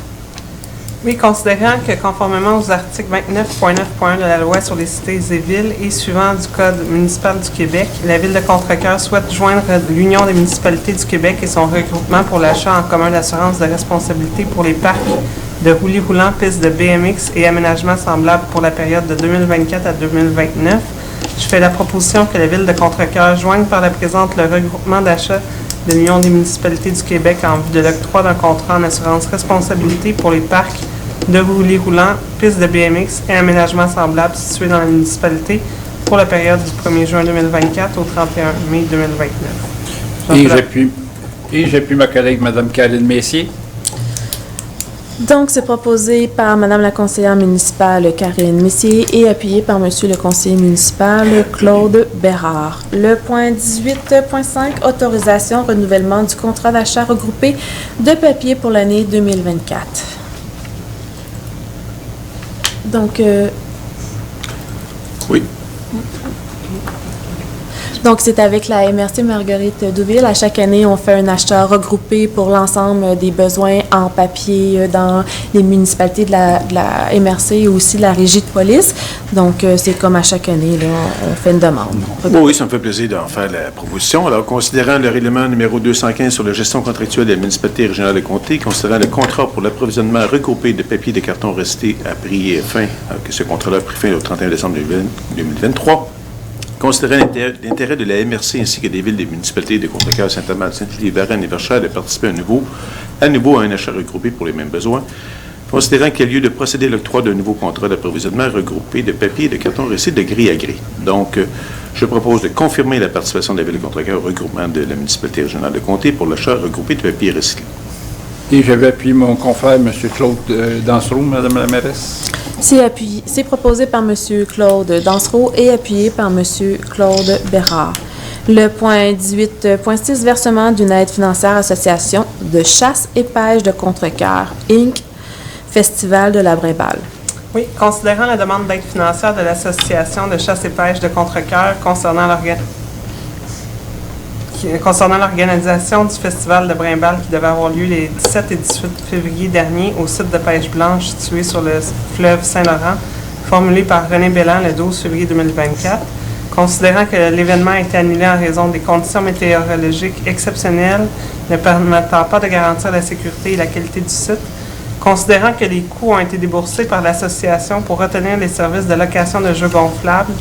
Oui, considérant que conformément aux articles 29.9.1 de la Loi sur les cités et villes et suivant du Code municipal du Québec, la Ville de Contrecœur souhaite joindre l'Union des municipalités du Québec et son regroupement pour l'achat en commun d'assurance de responsabilité pour les parcs de roulis-roulants, pistes de BMX et aménagements semblables pour la période de 2024 à 2029. Je fais la proposition que la Ville de Contrecœur joigne par la présente le regroupement d'achat de l'Union des municipalités du Québec en vue de l'octroi d'un contrat en assurance responsabilité pour les parcs de roulis-roulants, pistes de BMX et aménagements semblables situés dans la municipalité pour la période du 1er juin 2024 au 31 mai 2029. Et j'appuie ma collègue Mme Karine Messier. Donc, c'est proposé par Mme la conseillère municipale Karine Messier et appuyé par M. le conseiller municipal Claude Bérard. Le point 18.5, autorisation renouvellement du contrat d'achat regroupé de papier pour l'année 2024. Donc, oui. Donc, c'est avec la MRC Marguerite Douville. À chaque année, on fait un achat regroupé pour l'ensemble des besoins en papier dans les municipalités de la MRC et aussi de la régie de police. Donc, c'est comme à chaque année, là, on fait une demande. Oui, ça me fait plaisir d'en faire la proposition. Alors, considérant le règlement numéro 215 sur la gestion contractuelle des municipalités régionales de comté, considérant le contrat pour l'approvisionnement regroupé de papier et de carton resté a pris fin, que ce contrat-là a pris fin au 31 décembre 2023, considérant l'intérêt de la MRC ainsi que des villes, des municipalités de Contrecœur, Saint-Amand, Sainte-Julie, Varennes et Verchères de participer à nouveau à un achat regroupé pour les mêmes besoins, considérant qu'il y a lieu de procéder à l'octroi d'un nouveau contrat d'approvisionnement regroupé de papier et de carton resté de gré à gré. Donc, je propose de confirmer la participation de la ville de Contrecœur au regroupement de la municipalité régionale de comté pour l'achat regroupé de papier recyclé. Et je vais appuyer mon confrère, M. Claude Dansereau, Mme la mairesse. C'est proposé par M. Claude Dansereau et appuyé par M. Claude Bérard. Le point 18.6, versement d'une aide financière association de chasse et pêche de Contrecœur, Inc., Festival de la Brimballe. Oui, considérant la demande d'aide financière de l'Association de chasse et pêche de Contrecœur concernant l'organisation du Festival de Brimballe qui devait avoir lieu les 17 et 18 février dernier au site de pêche blanche situé sur le fleuve Saint-Laurent, formulé par René Belland le 12 février 2024. Considérant que l'événement a été annulé en raison des conditions météorologiques exceptionnelles ne permettant pas de garantir la sécurité et la qualité du site, considérant que les coûts ont été déboursés par l'association pour retenir les services de location de jeux gonflables,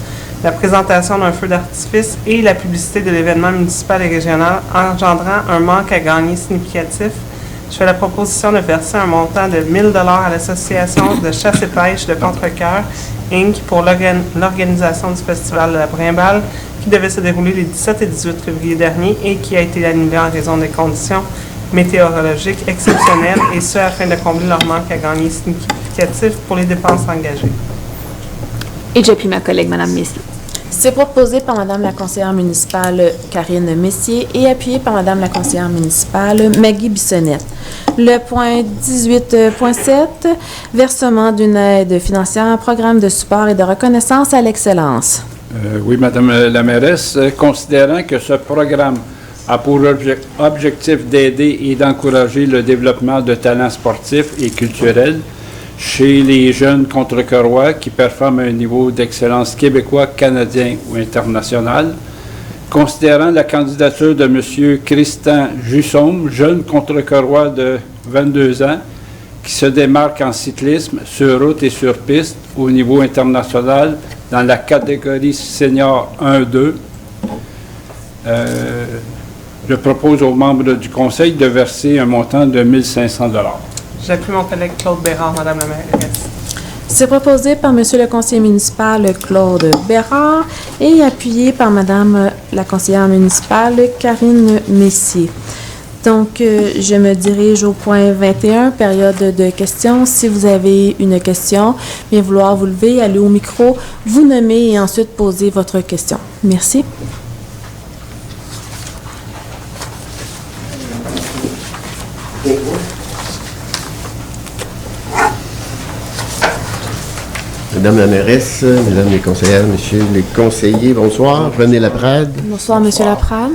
la présentation d'un feu d'artifice et la publicité de l'événement municipal et régional engendrant un manque à gagner significatif, je fais la proposition de verser un montant de 1 000 à l'Association de chasse et pêche de Contrecœur, Inc. pour l'organisation du Festival de la Brimballe qui devait se dérouler les 17 et 18 février dernier et qui a été annulé en raison des conditions météorologiques exceptionnelles et ce afin de combler leur manque à gagner significatif pour les dépenses engagées. Et j'appuie ma collègue, Mme Messier. C'est proposé par Mme la conseillère municipale Karine Messier et appuyé par Mme la conseillère municipale Maggie Bissonnette. Le point 18.7, versement d'une aide financière à un programme de support et de reconnaissance à l'excellence. Oui, Madame la mairesse, considérant que ce programme a pour objectif d'aider et d'encourager le développement de talents sportifs et culturels chez les jeunes contrecœurois qui performent à un niveau d'excellence québécois, canadien ou international, considérant la candidature de M. Christian Jussaume, jeune contrecœurois de 22 ans, qui se démarque en cyclisme sur route et sur piste au niveau international dans la catégorie senior 1-2. Je propose aux membres du Conseil de verser un montant de 1 500 $. J'appuie mon collègue Claude Bérard, Madame la mairesse. C'est proposé par M. le conseiller municipal Claude Bérard et appuyé par Mme la conseillère municipale Karine Messier. Donc, je me dirige au point 21, période de questions. Si vous avez une question, bien vouloir vous lever, aller au micro, vous nommer et ensuite poser votre question. Merci. Madame la mairesse, mesdames les conseillères, messieurs les conseillers, bonsoir. René Laprade. Bonsoir, M. Laprade.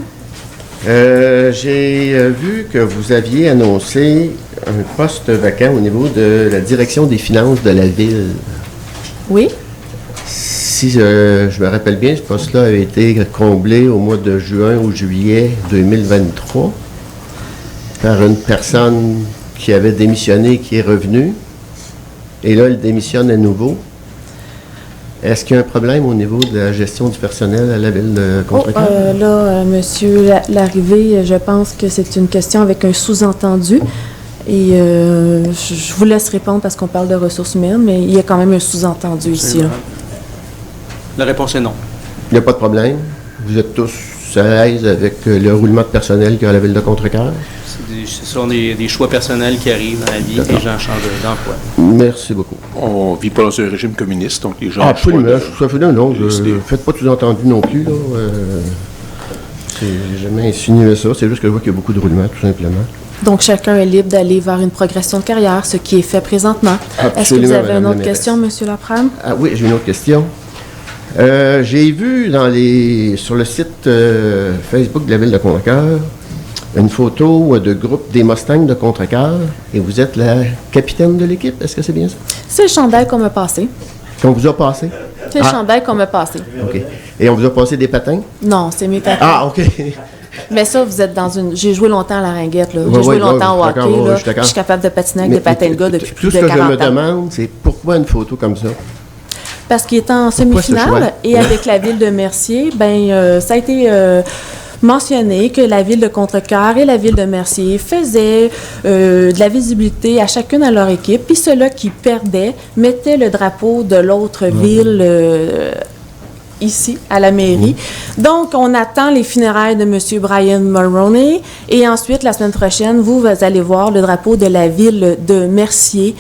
J'ai vu que vous aviez annoncé un poste vacant au niveau de la direction des finances de la ville. Oui. Si je me rappelle bien, ce poste-là avait été comblé au mois de juin ou juillet 2023 par une personne qui avait démissionné, qui est revenue. Et là, elle démissionne à nouveau. Est-ce qu'il y a un problème au niveau de la gestion du personnel à la ville de Contrecœur? Monsieur Larrivée, je pense que c'est une question avec un sous-entendu. Et je vous laisse répondre parce qu'on parle de ressources humaines, mais il y a quand même un sous-entendu ici. Là. La réponse est non. Il n'y a pas de problème. Vous êtes tous à l'aise avec le roulement de personnel qu'il y a à la ville de Contrecœur? Ce sont des choix personnels qui arrivent dans la vie. Les gens changent d'emploi. Merci beaucoup. On ne vit pas dans un régime communiste, donc les gens... Absolument. Ça fait non. Faites pas de sous-entendu non plus. J'ai jamais insinué ça. C'est juste que je vois qu'il y a beaucoup de roulement, tout simplement. Donc, chacun est libre d'aller vers une progression de carrière, ce qui est fait présentement. Absolument, est-ce que vous avez Madame une autre la question, M. Laprade? Ah oui, j'ai une autre question. J'ai vu sur le site Facebook de la Ville de Contrecoeur une photo de groupe des Mustangs de Contrecoeur et vous êtes la capitaine de l'équipe. Est-ce que c'est bien ça? C'est le chandail qu'on m'a passé. Qu'on vous a passé? C'est le chandail qu'on m'a passé. OK. Et on vous a passé des patins? Non, c'est mes patins. Ah, OK. Mais ça, vous êtes dans une... J'ai joué longtemps à la ringuette, là. Ouais, J'ai joué ouais, longtemps au ouais, hockey, d'accord, ouais, là. je suis d'accord. Je suis capable de patiner avec des patins de gars depuis plus Tout de ce 40 ans. que je me demande, c'est pourquoi une photo comme ça? Parce qu'il est en Pourquoi ce choix? semi-finale et avec la ville de Mercier, ça a été mentionné que la ville de Contrecoeur et la ville de Mercier faisaient de la visibilité à chacune à leur équipe, puis ceux-là qui perdaient mettaient le drapeau de l'autre ville ici, à la mairie. Donc, on attend les funérailles de M. Brian Mulroney et ensuite, la semaine prochaine, vous allez voir le drapeau de la ville de Mercier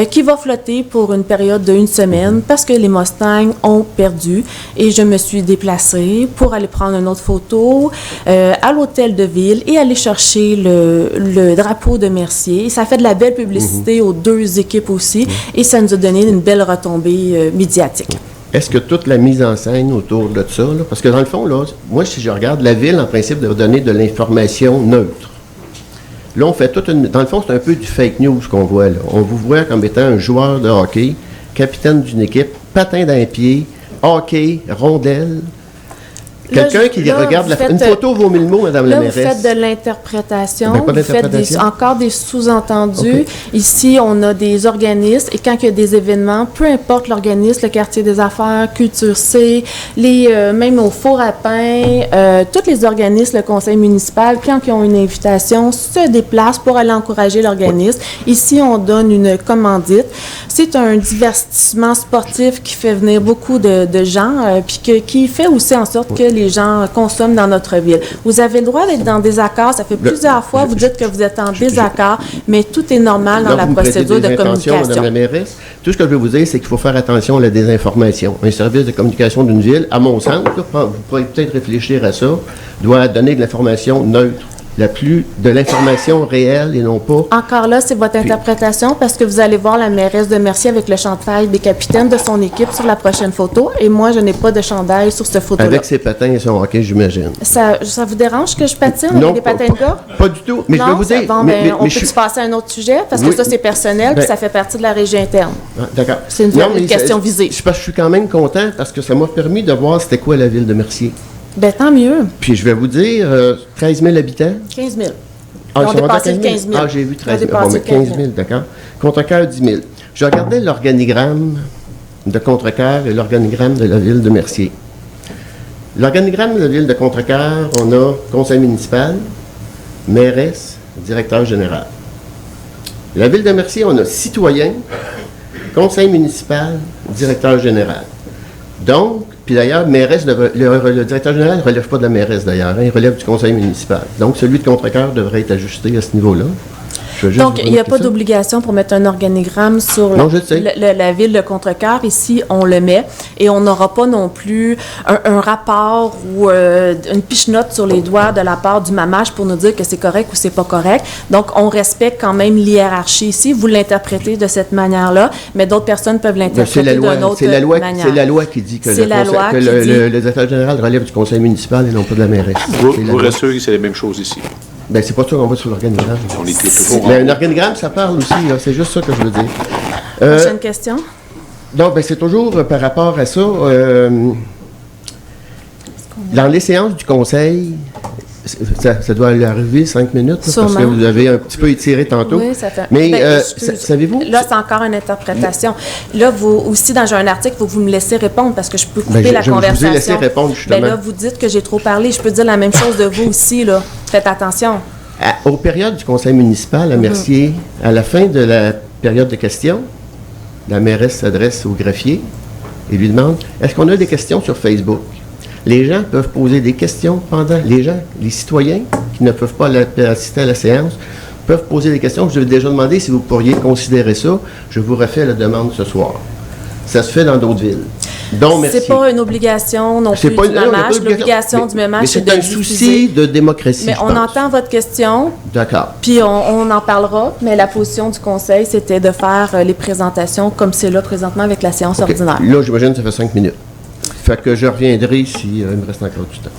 qui va flotter pour une période d'une semaine parce que les Mustangs ont perdu et je me suis déplacée pour aller prendre une autre photo à l'hôtel de ville et aller chercher le drapeau de Mercier. Et ça fait de la belle publicité aux deux équipes aussi et ça nous a donné une belle retombée médiatique. Est-ce que toute la mise en scène autour de ça, là, parce que dans le fond, là, moi, si je regarde, la ville, en principe, doit donner de l'information neutre. Là, on fait toute une... Dans le fond, c'est un peu du fake news qu'on voit, là. On vous voit comme étant un joueur de hockey, capitaine d'une équipe, patin d'un pied, hockey, rondelle. Quelqu'un qui regarde une photo vaut 1000 mots, Madame la mairesse. Là, vous faites de l'interprétation, Ben, pas vous faites encore des sous-entendus. OK. Ici, on a des organismes, et quand il y a des événements, peu importe l'organisme, le quartier des affaires, Culture C, même au Four à pain, tous les organismes, le conseil municipal, quand ils ont une invitation, se déplacent pour aller encourager l'organisme. Ici, on donne une commandite. C'est un divertissement sportif qui fait venir beaucoup de gens, puis qui fait aussi en sorte que les gens consomment dans notre ville. Vous avez le droit d'être en désaccord. Ça fait plusieurs fois vous dites que vous êtes en désaccord, mais tout est normal dans la procédure de communication. Madame la mairesse. Tout ce que je veux vous dire, c'est qu'il faut faire attention à la désinformation. Un service de communication d'une ville, à mon sens, là, vous pourrez peut-être réfléchir à ça, doit donner de l'information neutre. De l'information réelle et non pas... Encore là, c'est votre interprétation parce que vous allez voir la mairesse de Mercier avec le chandail des capitaines de son équipe sur la prochaine photo et moi, je n'ai pas de chandail sur cette photo-là. Avec ses patins et son hockey, j'imagine. Ça vous dérange que je patine Non, avec des patins de gars? Pas du tout. Mais non, je vais vous dire... on peut-tu passer à un autre sujet? Parce que ça, c'est personnel puis ça fait partie de la régie interne. Ah, d'accord. C'est une question visée. Je suis quand même content parce que ça m'a permis de voir c'était quoi la ville de Mercier. Bien, tant mieux. Puis je vais vous dire, 13 000 habitants. 15 000. Ah, ils ont dépassé le 15 000. Ah, j'ai vu 13 000. Bon, mais 15 000, d'accord. Contrecoeur, 10 000. Je regardais l'organigramme de Contrecoeur et l'organigramme de la ville de Mercier. L'organigramme de la ville de Contrecoeur, on a conseil municipal, mairesse, directeur général. La ville de Mercier, on a citoyen, conseil municipal, directeur général. Donc, puis d'ailleurs, mairesse, le directeur général ne relève pas de la mairesse d'ailleurs, hein, il relève du conseil municipal. Donc, celui de Contrecoeur devrait être ajusté à ce niveau-là. Donc, il n'y a pas d'obligation pour mettre un organigramme sur la ville de Contrecoeur. Ici, on le met et on n'aura pas non plus un rapport ou une piche-note sur les doigts de la part du mamage pour nous dire que c'est correct ou c'est pas correct. Donc, on respecte quand même l'hiérarchie ici. Vous l'interprétez de cette manière-là, mais d'autres personnes peuvent l'interpréter d'une autre manière. C'est la loi qui dit que le directeur général relève du conseil municipal et non pas de la mairesse. Vous rassurez que c'est la même chose ici. Bien, c'est pas ça qu'on va sur l'organigramme. On est toujours Mais un organigramme, ça parle aussi, là. C'est juste ça que je veux dire. Prochaine question. Donc, ben, c'est toujours par rapport à ça. Dans les séances du conseil, ça doit arriver 5 minutes, là, parce que vous avez un petit peu étiré tantôt. Oui, ça fait. Mais savez-vous? Là, c'est encore une interprétation. Là, vous aussi, dans un article, vous me laissez répondre parce que je peux couper la conversation. Je vous ai laissé répondre, justement. Là, vous dites que j'ai trop parlé. Je peux dire la même chose de vous aussi, là. Faites attention. Aux périodes du conseil municipal à Mercier, à la fin de la période de questions, la mairesse s'adresse au greffier et lui demande « Est-ce qu'on a des questions sur Facebook? » Les gens peuvent poser des questions les citoyens qui ne peuvent pas assister à la séance, peuvent poser des questions. Je vous ai déjà demandé si vous pourriez considérer ça. Je vous refais la demande ce soir. Ça se fait dans d'autres villes. C'est pas une obligation non plus du mamage. L'obligation du mamage, c'est de un souci de démocratie. Mais on entend votre question. D'accord. Puis on en parlera, mais la position du conseil, c'était de faire les présentations comme c'est là présentement avec la séance ordinaire. Là, j'imagine que ça fait 5 minutes. Fait que je reviendrai si il me reste encore du temps.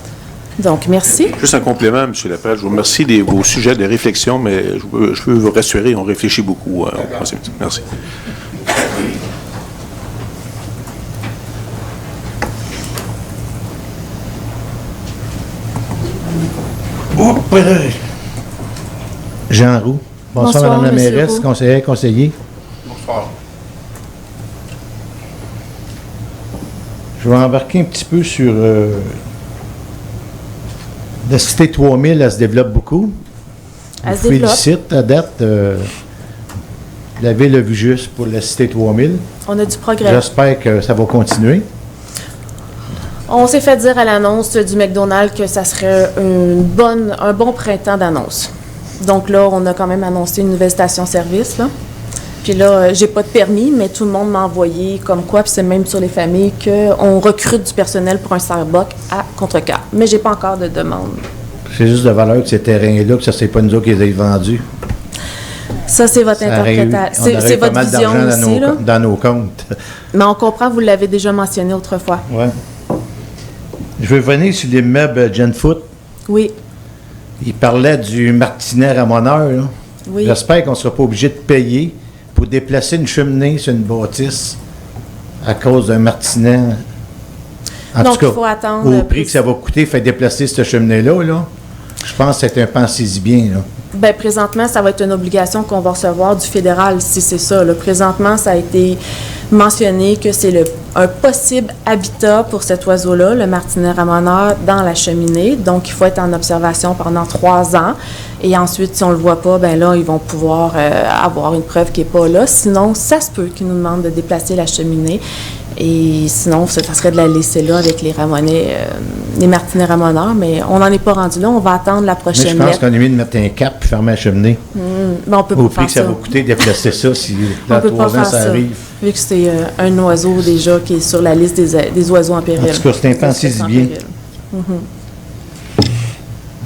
Donc, merci. Juste un complément, M. Lapierre. Je vous remercie de vos sujets de réflexion, mais je veux vous rassurer, on réfléchit beaucoup. Merci. Jean Roux. Bonsoir, Bonsoir, Mme la Monsieur mairesse, Roux. conseiller. Bonsoir. Je vais embarquer un petit peu sur... la Cité 3000, elle se développe beaucoup. Elle Je se développe. félicite à date. La Ville a vu juste pour la Cité 3000. On a du progrès. J'espère que ça va continuer. On s'est fait dire à l'annonce du McDonald's que ça serait un bon printemps d'annonce. Donc là, on a quand même annoncé une nouvelle station-service, là. Puis là, j'ai pas de permis, mais tout le monde m'a envoyé comme quoi, puis c'est même sur les familles, qu'on recrute du personnel pour un Starbucks à Contrecœur. Mais j'ai pas encore de demande. C'est juste de valeur de ces terrains-là, que ça, c'est pas nous autres qui les avons vendus. Ça, c'est votre Ça aurait eu- interprétation. on aurait C'est eu pas votre mal vision d'argent aussi, là. dans nos comptes. Mais on comprend, vous l'avez déjà mentionné autrefois. Ouais. Je vais venir sur l'immeuble Genfoot. Oui, Il parlait du martinet ramoneur, là. oui. J'espère qu'on ne sera pas obligé de payer pour déplacer une cheminée sur une bâtisse à cause d'un martinet. En Donc, tout cas, il faut attendre au prix que ça va coûter, faire déplacer cette cheminée-là, là, je pense que c'est un pensez-y bien. Là. Bien, présentement, ça va être une obligation qu'on va recevoir du fédéral, si c'est ça. Là. Présentement, ça a été mentionné que c'est un possible habitat pour cet oiseau-là, le martinet ramoneur, dans la cheminée. Donc, il faut être en observation pendant 3 ans. Et ensuite, si on ne le voit pas, bien là, ils vont pouvoir avoir une preuve qui n'est pas là. Sinon, ça se peut qu'ils nous demandent de déplacer la cheminée. Et sinon, ça serait de la laisser là avec les ramonets, les martinets ramoneurs, mais on n'en est pas rendu là. On va attendre la Mais prochaine je pense lettre. qu'on est mieux de mettre un cap et fermer la cheminée. Mais on peut Au pas prix que faire ça ça. va coûter déplacer ça si On dans peut pas 3 ans faire ça ça, arrive. vu que c'est un oiseau déjà qui est sur la liste des oiseaux en péril. En tout cas, c'est un pensez-y En bien. péril.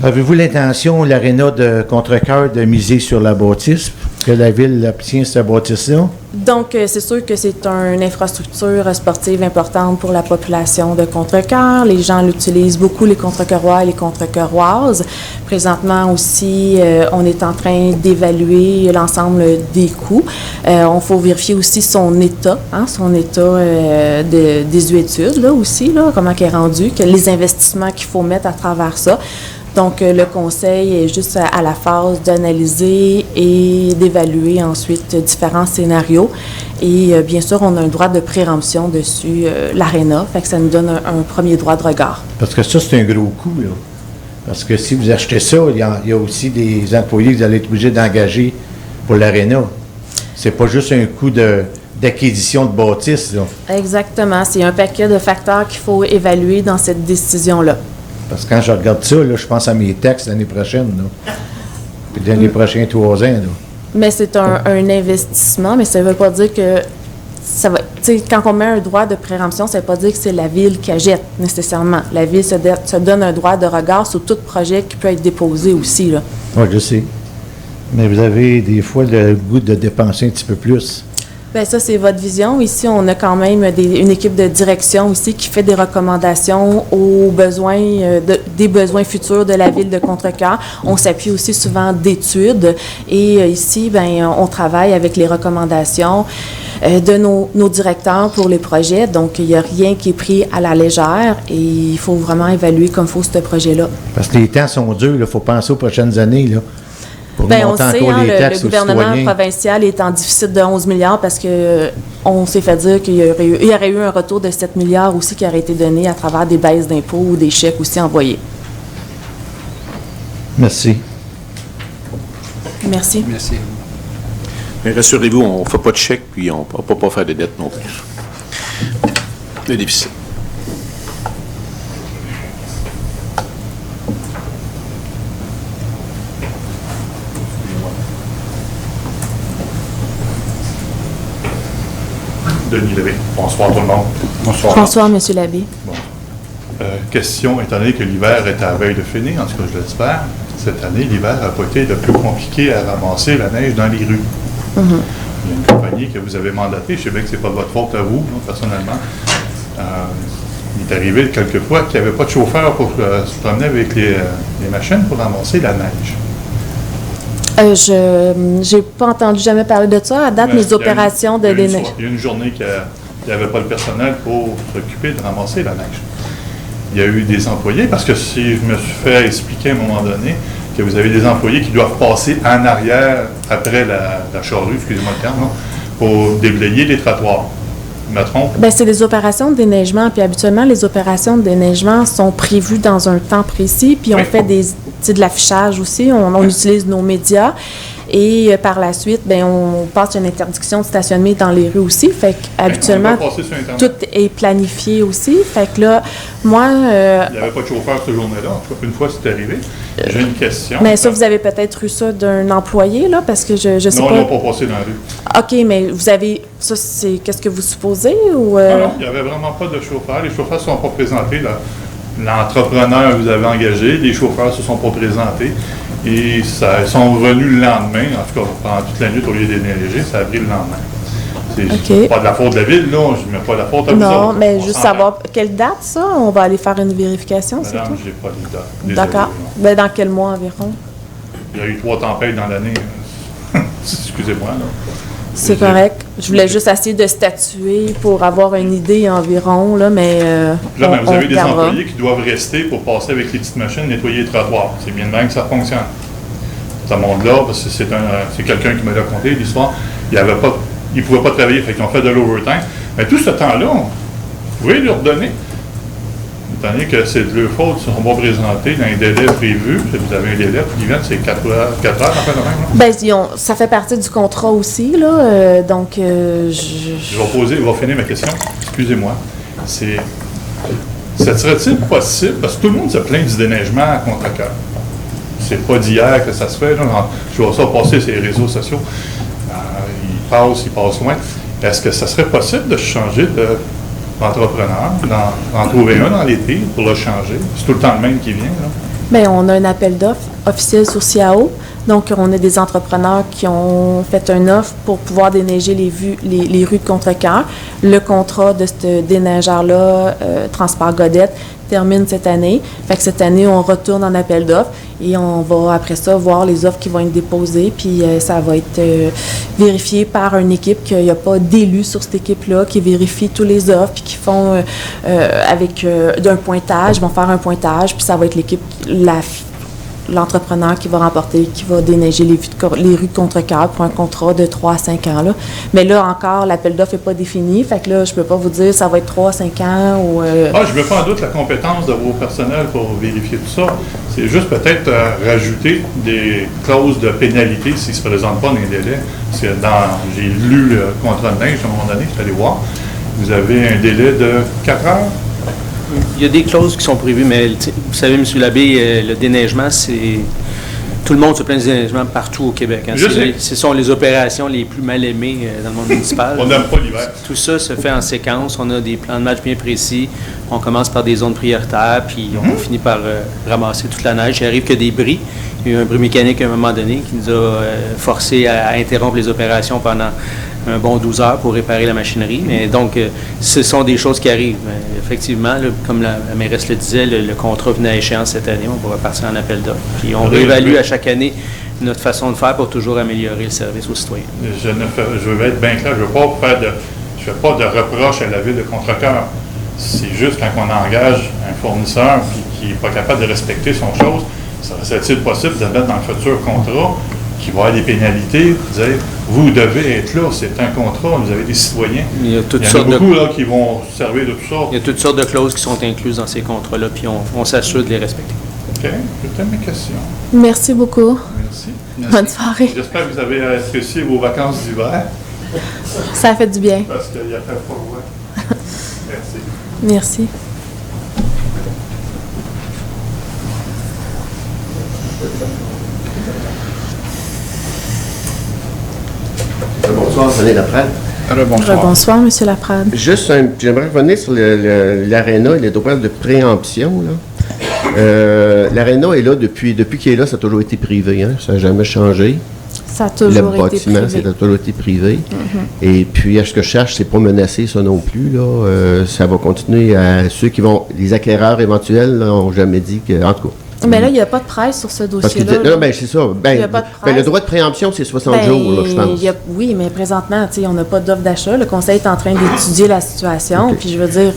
Avez-vous l'intention, l'aréna de Contrecœur, de miser sur la bâtisse, que la Ville obtient cette bâtisse-là? Donc, c'est sûr que c'est une infrastructure sportive importante pour la population de Contrecœur. Les gens l'utilisent beaucoup, les Contrecœurois et les Contrecœuroises. Présentement aussi, on est en train d'évaluer l'ensemble des coûts. On faut vérifier aussi son état de désuétude, là aussi, là, comment il est rendu, que les investissements qu'il faut mettre à travers ça. Donc, le conseil est juste à la phase d'analyser et d'évaluer ensuite différents scénarios. Et bien sûr, on a un droit de préemption dessus l'aréna, fait que ça nous donne un premier droit de regard. Parce que ça, c'est un gros coût, là. Parce que si vous achetez ça, il y a aussi des employés que vous allez être obligés d'engager pour l'aréna. C'est pas juste un coût d'acquisition de bâtisse, là. Exactement. C'est un paquet de facteurs qu'il faut évaluer dans cette décision-là. Parce que quand je regarde ça, là, je pense à mes taxes l'année prochaine, là. Puis dans les prochains 3 ans, là. Mais c'est un investissement, mais ça ne veut pas dire que ça va. Tu sais, quand on met un droit de préemption, ça ne veut pas dire que c'est la Ville qui achète nécessairement. La Ville se donne un droit de regard sur tout projet qui peut être déposé aussi, là. Oui, je sais. Mais vous avez des fois le goût de dépenser un petit peu plus. Bien, ça, c'est votre vision. Ici, on a quand même une équipe de direction aussi qui fait des recommandations aux besoins, des besoins futurs de la Ville de Contrecœur. On s'appuie aussi souvent d'études. Et ici, bien, on travaille avec les recommandations de nos directeurs pour les projets. Donc, il n'y a rien qui est pris à la légère et il faut vraiment évaluer comme il faut ce projet-là. Parce que les temps sont durs, il faut penser aux prochaines années, là. Pour Bien, on monter sait, encore les le taxes aux gouvernement citoyens. provincial est en déficit de 11 milliards parce que on s'est fait dire qu'il y aurait eu un retour de 7 milliards aussi qui aurait été donné à travers des baisses d'impôts ou des chèques aussi envoyés. Merci. Merci. Merci. Mais rassurez-vous, on ne fait pas de chèque, puis on ne peut pas faire de dette non plus. Le déficit. Denis Lévy. Bonsoir tout le monde. Bonsoir. Bonsoir, M. Labbé. Question, étant donné que l'hiver est à la veille de finir, en tout cas je l'espère, cette année, l'hiver n'a pas été le plus compliqué à ramasser la neige dans les rues. Il y a une compagnie que vous avez mandatée, je sais bien que ce n'est pas de votre faute à vous, non, personnellement. Il est arrivé quelquefois qu'il n'y avait pas de chauffeur pour se promener avec les machines pour ramasser la neige. Je n'ai pas entendu jamais parler de ça. À date, Mais mes opérations de déneigement. Il y a une journée qu'il n'y avait pas le personnel pour s'occuper de ramasser la neige. Il y a eu des employés, parce que si je me suis fait expliquer à un moment donné que vous avez des employés qui doivent passer en arrière après la charrue, excusez-moi le terme, là, pour déblayer les trottoirs. Je me trompe? Bien, c'est des opérations de déneigement. Puis habituellement, les opérations de déneigement sont prévues dans un temps précis. Puis on fait de l'affichage aussi. On utilise nos médias. Et par la suite, bien, on passe une interdiction de stationner dans les rues aussi. Fait qu'habituellement, tout est planifié aussi. Fait que là, moi... Il n'y avait pas de chauffeur cette journée-là. En tout cas, une fois c'est arrivé. J'ai une question. Mais ça, vous avez peut-être eu ça d'un employé, là, parce que je sais pas... Non, ils n'ont pas passé dans la rue. OK, mais vous avez... Ça, c'est... Qu'est-ce que vous supposez, ou... Non, il n'y avait vraiment pas de chauffeur. Les chauffeurs ne sont pas présentés. L'entrepreneur vous avez engagé, les chauffeurs ne se sont pas présentés. Et ils sont revenus le lendemain, en tout cas pendant toute la nuit au lieu de déneiger, ça a pris le lendemain. C'est pas de la faute de la ville, là, je ne mets pas la faute à vous autres. Non, mais juste savoir quelle date, ça? On va aller faire une vérification, c'est tout? Madame, je n'ai pas les dates. Désolé, d'accord. Ben, dans quel mois environ? Il y a eu 3 tempêtes dans l'année. Excusez-moi, là. C'est correct. Je voulais juste essayer de statuer pour avoir une idée environ, là, mais là, vous avez des employés qui doivent rester pour passer avec les petites machines, nettoyer les trottoirs. C'est bien de même que ça fonctionne. Ce monde-là, parce que c'est quelqu'un qui me l'a conté l'histoire, il ne pouvait pas travailler, fait qu'ils ont fait de l'overtime. Mais tout ce temps-là, vous pouvez leur donner. Étant donné que c'est de leur faute, ils ne seront pas présentés dans les délais prévus. Vous avez un délai, puis c'est 4 heures, en fait, de même. Bien, ça fait partie du contrat aussi, là. Donc, Je vais finir ma question. Excusez-moi. Ça serait-il possible, parce que tout le monde se plaint du déneigement à contre-cœur. C'est pas d'hier que ça se fait. Là. Je vois ça passer sur les réseaux sociaux. Ils passent loin. Est-ce que ça serait possible de changer d'entrepreneur, d'en trouver un dans l'été pour le changer? C'est tout le temps le même qui vient, là. Bien, on a un appel d'offres officiel sur CIAO. Donc, on a des entrepreneurs qui ont fait une offre pour pouvoir déneiger les rues de Contrecœur. Le contrat de ce déneigeur-là, Transport Godette, termine cette année. Fait que cette année, on retourne en appel d'offres et on va, après ça, voir les offres qui vont être déposées. Puis, ça va être vérifié par une équipe, qu'il n'y a pas d'élus sur cette équipe-là, qui vérifie tous les offres, puis qui font avec d'un pointage, ils vont faire un pointage, puis ça va être l'équipe, l'entrepreneur qui va remporter, qui va déneiger les rues de Contrecœur pour un contrat de 3 à 5 ans. Là. Mais là, encore, l'appel d'offres n'est pas défini. Fait que là, je ne peux pas vous dire ça va être 3 à 5 ans ou... je ne mets pas en doute la compétence de vos personnels pour vérifier tout ça. C'est juste peut-être rajouter des clauses de pénalité s'ils ne se présentent pas dans les délais. Parce que j'ai lu le contrat de neige à un moment donné, je suis allé voir. Vous avez un délai de 4 heures. Il y a des clauses qui sont prévues, mais vous savez, M. Labbé, le déneigement, c'est... Tout le monde se plaint du déneigement partout au Québec. Hein. Ce sont les opérations les plus mal aimées dans le monde municipal. On n'aime pas l'hiver. Tout ça se fait en séquence. On a des plans de match bien précis. On commence par des zones prioritaires, puis on finit par ramasser toute la neige. Il arrive que des bris. Il y a eu un bris mécanique à un moment donné qui nous a forcé à interrompre les opérations pendant un bon 12 heures pour réparer la machinerie. Mais donc, ce sont des choses qui arrivent. Mais effectivement, là, comme la mairesse le disait, le contrat venait à échéance cette année. On va repartir en appel d'offres. Puis on réévalue à chaque année notre façon de faire pour toujours améliorer le service aux citoyens. Je veux être bien clair. Je ne fais pas de reproche à la ville de Contrecœur. C'est juste quand on engage un fournisseur qui n'est pas capable de respecter son chose, serait-il possible de mettre dans le futur contrat qu'il va y avoir des pénalités, dire vous devez être là, c'est un contrat, vous avez des citoyens. Il y a beaucoup là, qui vont servir de tout ça. Il y a toutes sortes de clauses qui sont incluses dans ces contrats-là, puis on s'assure de les respecter. OK, c'était mes questions. Merci beaucoup. Merci. Bonne soirée. J'espère que vous avez apprécié vos vacances d'hiver. Ça a fait du bien. Parce qu'il y a fait froid. Merci. Merci. Bonsoir, René Laprade. Bonsoir, M. Laprade. Juste, j'aimerais revenir sur l'aréna et les droits de préemption. L'aréna est là depuis qu'il est là, ça a toujours été privé, hein? Ça n'a jamais changé. Ça a toujours été bâtiment, privé. c'est toujours été privé. Et puis, ce que je cherche, c'est pas menacer ça non plus. Là. Ça va continuer à... Ceux qui vont... Les acquéreurs éventuels n'ont jamais dit que... En tout cas... Mais là, il n'y a pas de presse sur ce Parce que, dossier-là. non, ben, c'est ça. Il y a pas de presse. Le droit de préemption, c'est 60 Ben, jours, là, je pense. oui, mais présentement, on n'a pas d'offre d'achat. Le conseil est en train d'étudier la situation. OK. Puis je veux dire,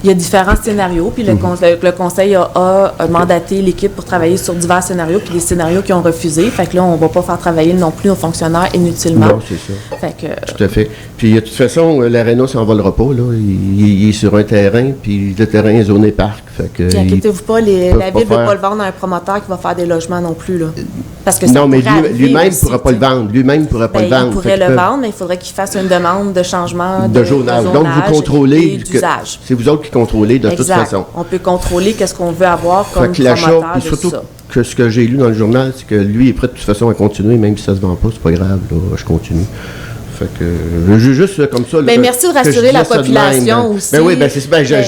il y a différents scénarios. Puis le conseil a mandaté l'équipe pour travailler sur divers scénarios, puis des scénarios qui ont refusé. Fait que là, on ne va pas faire travailler non plus nos fonctionnaires inutilement. Non, c'est ça. Fait que, Tout à fait. Puis, de toute façon, l'aréna s'envolera pas, là. Il est sur un terrain, puis le terrain est zoné parc. Fait que... puis inquiétez-vous pas, peuvent la pas Ville ne veut faire- pas le vendre à un promoteur qui va faire des logements non plus, là. Parce que ça Non, mais pourrait arriver lui-même ne aussi, pourra pas le tu sais. vendre. Lui-même ne pourra pas Ben, le vendre. il pourrait Fait le qu'il peut- vendre, mais il faudrait qu'il fasse une demande de changement de zonage. Donc, vous contrôlez... et que- d'usage. C'est vous autres qui contrôlez de toute Exact. façon. On peut contrôler qu'est-ce qu'on veut avoir comme Fait que l'achat, promoteur puis de surtout ça. que ce que j'ai lu dans le journal, c'est que lui est prêt de toute façon à continuer, même si ça se vend pas, c'est pas grave, là, je continue. Fait que, juste comme ça... là, Ben, que- merci de que je rassurer la disais ça de population même. aussi. Ben oui,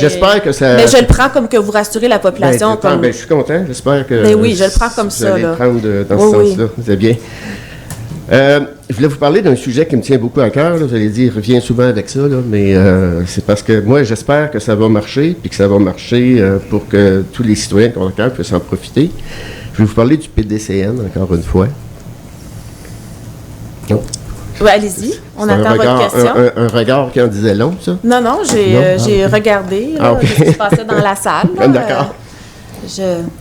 j'espère que ça... Mais je le prends comme que vous rassurez la population. comme... je suis content, j'espère que... Ben oui, je le prends comme vous ça, allez là. le prendre dans Oui, ce oui. sens-là, c'est bien. Je voulais vous parler d'un sujet qui me tient beaucoup à cœur, là. Vous allez dire, il revient souvent avec ça, là, mais c'est parce que moi, j'espère que ça va marcher, puis que ça va marcher pour que tous les citoyens qui ont le cœur puissent en profiter. Je vais vous parler du PDCN, encore une fois. Non. Oui, allez-y, on C'est attend votre question. Un regard qui en disait long, ça? Non, Non? j'ai regardé là, OK. ce qui se passait dans la salle. là. D'accord.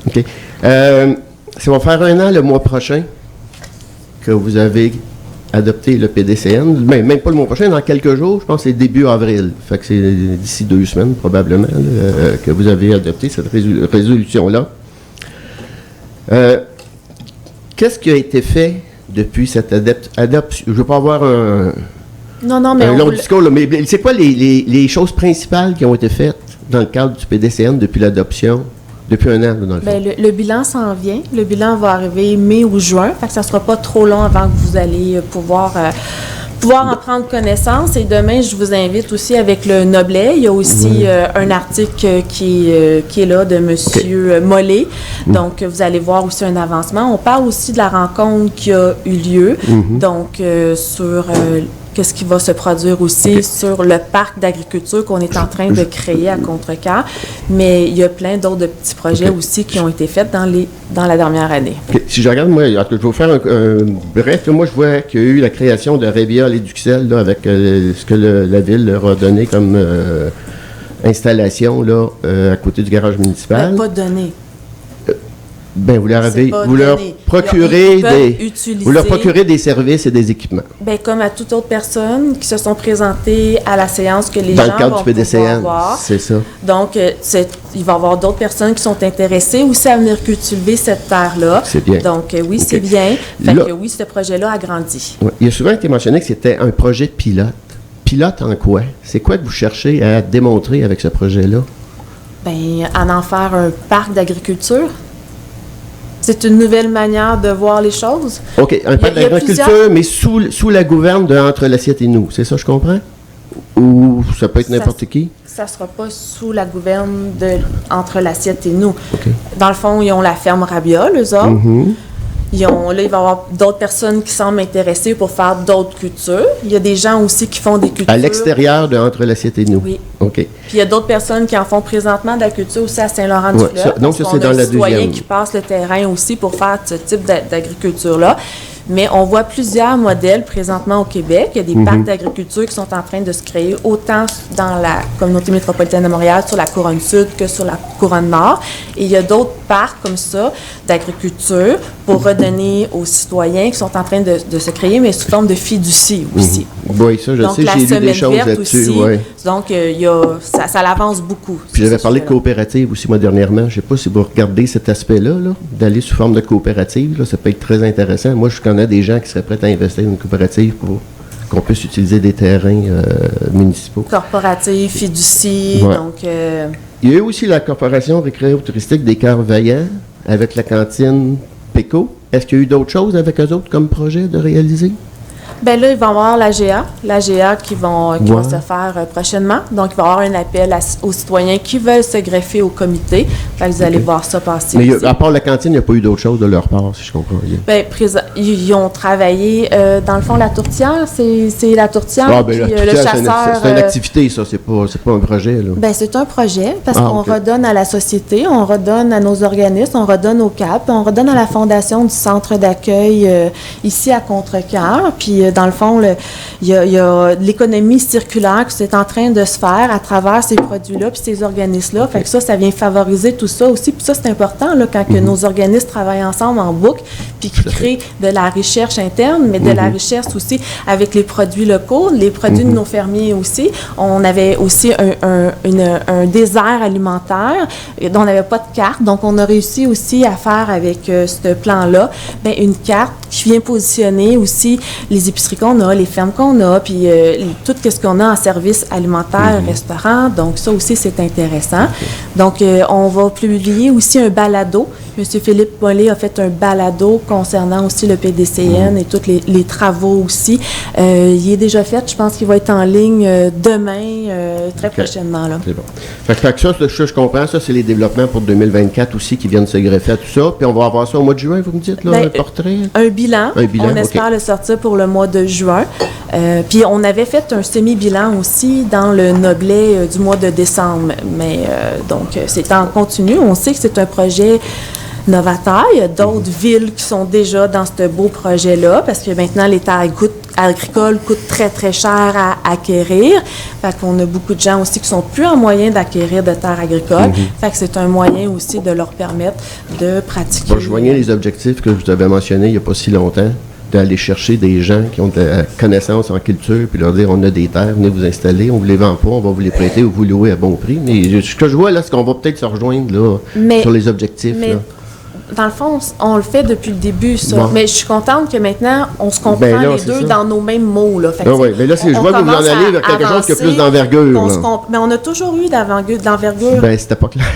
OK. Ça va faire 1 an le mois prochain que vous avez adopté le PDCN. Même pas le mois prochain, dans quelques jours, je pense que c'est début avril. Fait que c'est d'ici 2 semaines, probablement, là, que vous avez adopté cette résolution-là. Qu'est-ce qui a été fait depuis cette adoption? Je ne veux pas avoir Non, mais un on long vous le- discours, là, mais c'est quoi les choses principales qui ont été faites dans le cadre du PDCN depuis l'adoption, depuis 1 an, là, dans le fond? Ben, le bilan s'en vient. Le bilan va arriver mai ou juin. Fait que ça ne sera pas trop long avant que vous allez pouvoir en prendre connaissance. Et demain, je vous invite aussi avec le Noblet. Il y a aussi un article qui est là de M. Mollet. Donc, vous allez voir aussi un avancement. On parle aussi de la rencontre qui a eu lieu. Donc, sur qu'est-ce qui va se produire aussi sur le parc d'agriculture qu'on est en train de créer à Contrecoeur. Mais il y a plein d'autres de petits projets aussi qui ont été faits dans la dernière année. OK. Si je regarde, moi, je vais vous faire bref, là, moi, je vois qu'il y a eu la création de Révial et d'Uxelles, là, avec ce que la Ville leur a donné comme installation, là, à côté du garage municipal. Pas donné. Ben, vous leur donné. procurez Ils peuvent utiliser- vous leur procurez des services et des équipements. Bien, comme à toute autre personne qui se sont présentées à la séance que les Dans gens le cadre vont du PDCN, pouvoir voir. c'est ça. Donc, il va y avoir d'autres personnes qui sont intéressées aussi à venir cultiver cette terre-là. C'est bien. Donc, oui, OK. c'est bien. Fait Là- que oui, ce projet-là a grandi. Ouais. Il a souvent été mentionné que c'était un projet pilote. Pilote en quoi? C'est quoi que vous cherchez à démontrer avec ce projet-là? Bien, en faire un parc d'agriculture. C'est une nouvelle manière de voir les choses. OK, un parc il y a d'agriculture, plusieurs- mais sous la gouverne de Entre l'assiette et nous. C'est ça, je comprends? Ou ça peut être Ça- n'importe qui? Ça ne sera pas sous la gouverne entre l'assiette et nous. OK. Dans le fond, ils ont la ferme Rabiol, eux autres. Mhm. Là, il va y avoir d'autres personnes qui semblent intéressées pour faire d'autres cultures. Il y a des gens aussi qui font des cultures. À l'extérieur de Entre l'assiette et nous? Oui. OK. Puis il y a d'autres personnes qui en font présentement de la culture aussi à Saint-Laurent-du-Fleuve. Ouais, ça- donc ça, parce c'est qu'on a dans la un citoyen deuxième. qui passe le terrain aussi pour faire ce type d'agriculture-là. Mais on voit plusieurs modèles présentement au Québec. Il y a des parcs d'agriculture qui sont en train de se créer autant dans la communauté métropolitaine de Montréal, sur la couronne sud que sur la couronne nord. Et il y a d'autres parcs comme ça d'agriculture pour redonner aux citoyens qui sont en train de se créer, mais sous forme de fiducie aussi. Oui, ça, je Donc, sais, la j'ai lu des semaine choses verte là-dessus. aussi. Ouais. Donc, ça l'avance beaucoup. Puis j'avais ce parlé de sujet-là. coopérative aussi, moi, dernièrement. Je ne sais pas si vous regardez cet aspect-là, là, d'aller sous forme de coopérative. Là, ça peut être très intéressant. Moi, je connais des gens qui seraient prêts à investir dans une coopérative pour qu'on puisse utiliser des terrains municipaux. Corporative, fiducie, Ouais. donc... Il y a eu aussi la Corporation récréo-touristique des Cœurs Vaillants avec la cantine PECO. Est-ce qu'il y a eu d'autres choses avec eux autres comme projet de réaliser? Ben là, il va y avoir l'AGA qui va Ouais. se faire prochainement. Donc, il va y avoir un appel aux citoyens qui veulent se greffer au comité. Fait que vous allez voir ça passer. Mais aussi. à part la cantine, il n'y a pas eu d'autres choses de leur part, si je comprends bien. Ben, ils ont travaillé, dans le fond, la tourtière, c'est la tourtière, Ah, puis ben, le chasseur... c'est une activité, ça, c'est pas un projet, là. Ben, c'est un projet, parce Ah, qu'on ok. redonne à la société, on redonne à nos organismes, on redonne au CAP, on redonne à la fondation du centre d'accueil ici à Contrecœur. Puis, dans le fond, il y a l'économie circulaire qui est en train de se faire à travers ces produits-là puis ces organismes-là. Fait que ça vient favoriser tout ça aussi. Puis ça, c'est important, là, quand que nos organismes travaillent ensemble en boucle, puis qui créent de la recherche interne, mais de la recherche aussi avec les produits locaux, les produits de nos fermiers aussi. On avait aussi un désert alimentaire dont on n'avait pas de carte. Donc, on a réussi aussi à faire avec ce plan-là, bien, une carte qui vient positionner aussi les épiceries qu'on a, les fermes qu'on a, puis tout ce qu'on a en service alimentaire, restaurant. Donc, ça aussi, c'est intéressant. Donc, on va publier aussi un balado. M. Philippe Mollet a fait un balado concernant aussi le PDCN et tous les travaux aussi. Il est déjà fait. Je pense qu'il va être en ligne demain, très prochainement. Là. C'est bon. Fait que ça, je comprends, ça, c'est les développements pour 2024 aussi qui viennent se greffer à tout ça. Puis on va avoir ça au mois de juin, vous me dites, là, Ben, un portrait? Un bilan. On espère ok. le sortir pour le mois de juin. Puis on avait fait un semi-bilan aussi dans le Noblet du mois de décembre. Mais donc, c'est en continu. On sait que c'est un projet novateur. Il y a d'autres villes qui sont déjà dans ce beau projet-là parce que maintenant, les terres agricoles coûtent très, très cher à acquérir. Fait qu'on a beaucoup de gens aussi qui sont plus en moyen d'acquérir de terres agricoles. Fait que c'est un moyen aussi de leur permettre de pratiquer. Bon, je voyais les objectifs que je vous avais mentionnés il n'y a pas si longtemps, d'aller chercher des gens qui ont de la connaissance en culture, puis leur dire, on a des terres, venez vous installer, on ne vous les vend pas, on va vous les prêter ou vous louer à bon prix. Mais ce que je vois là, c'est qu'on va peut-être se rejoindre là, sur les objectifs. Mais, là. dans le fond, on le fait depuis le début, ça. Bon. Mais je suis contente que maintenant, on se comprend Ben là, les c'est deux ça. dans nos mêmes mots. Là. Fait que, Ah ouais, mais là, je vois que vous en allez vers quelque chose qui a plus d'envergure. Mais on a toujours eu d'envergure. Ben, c'était pas clair.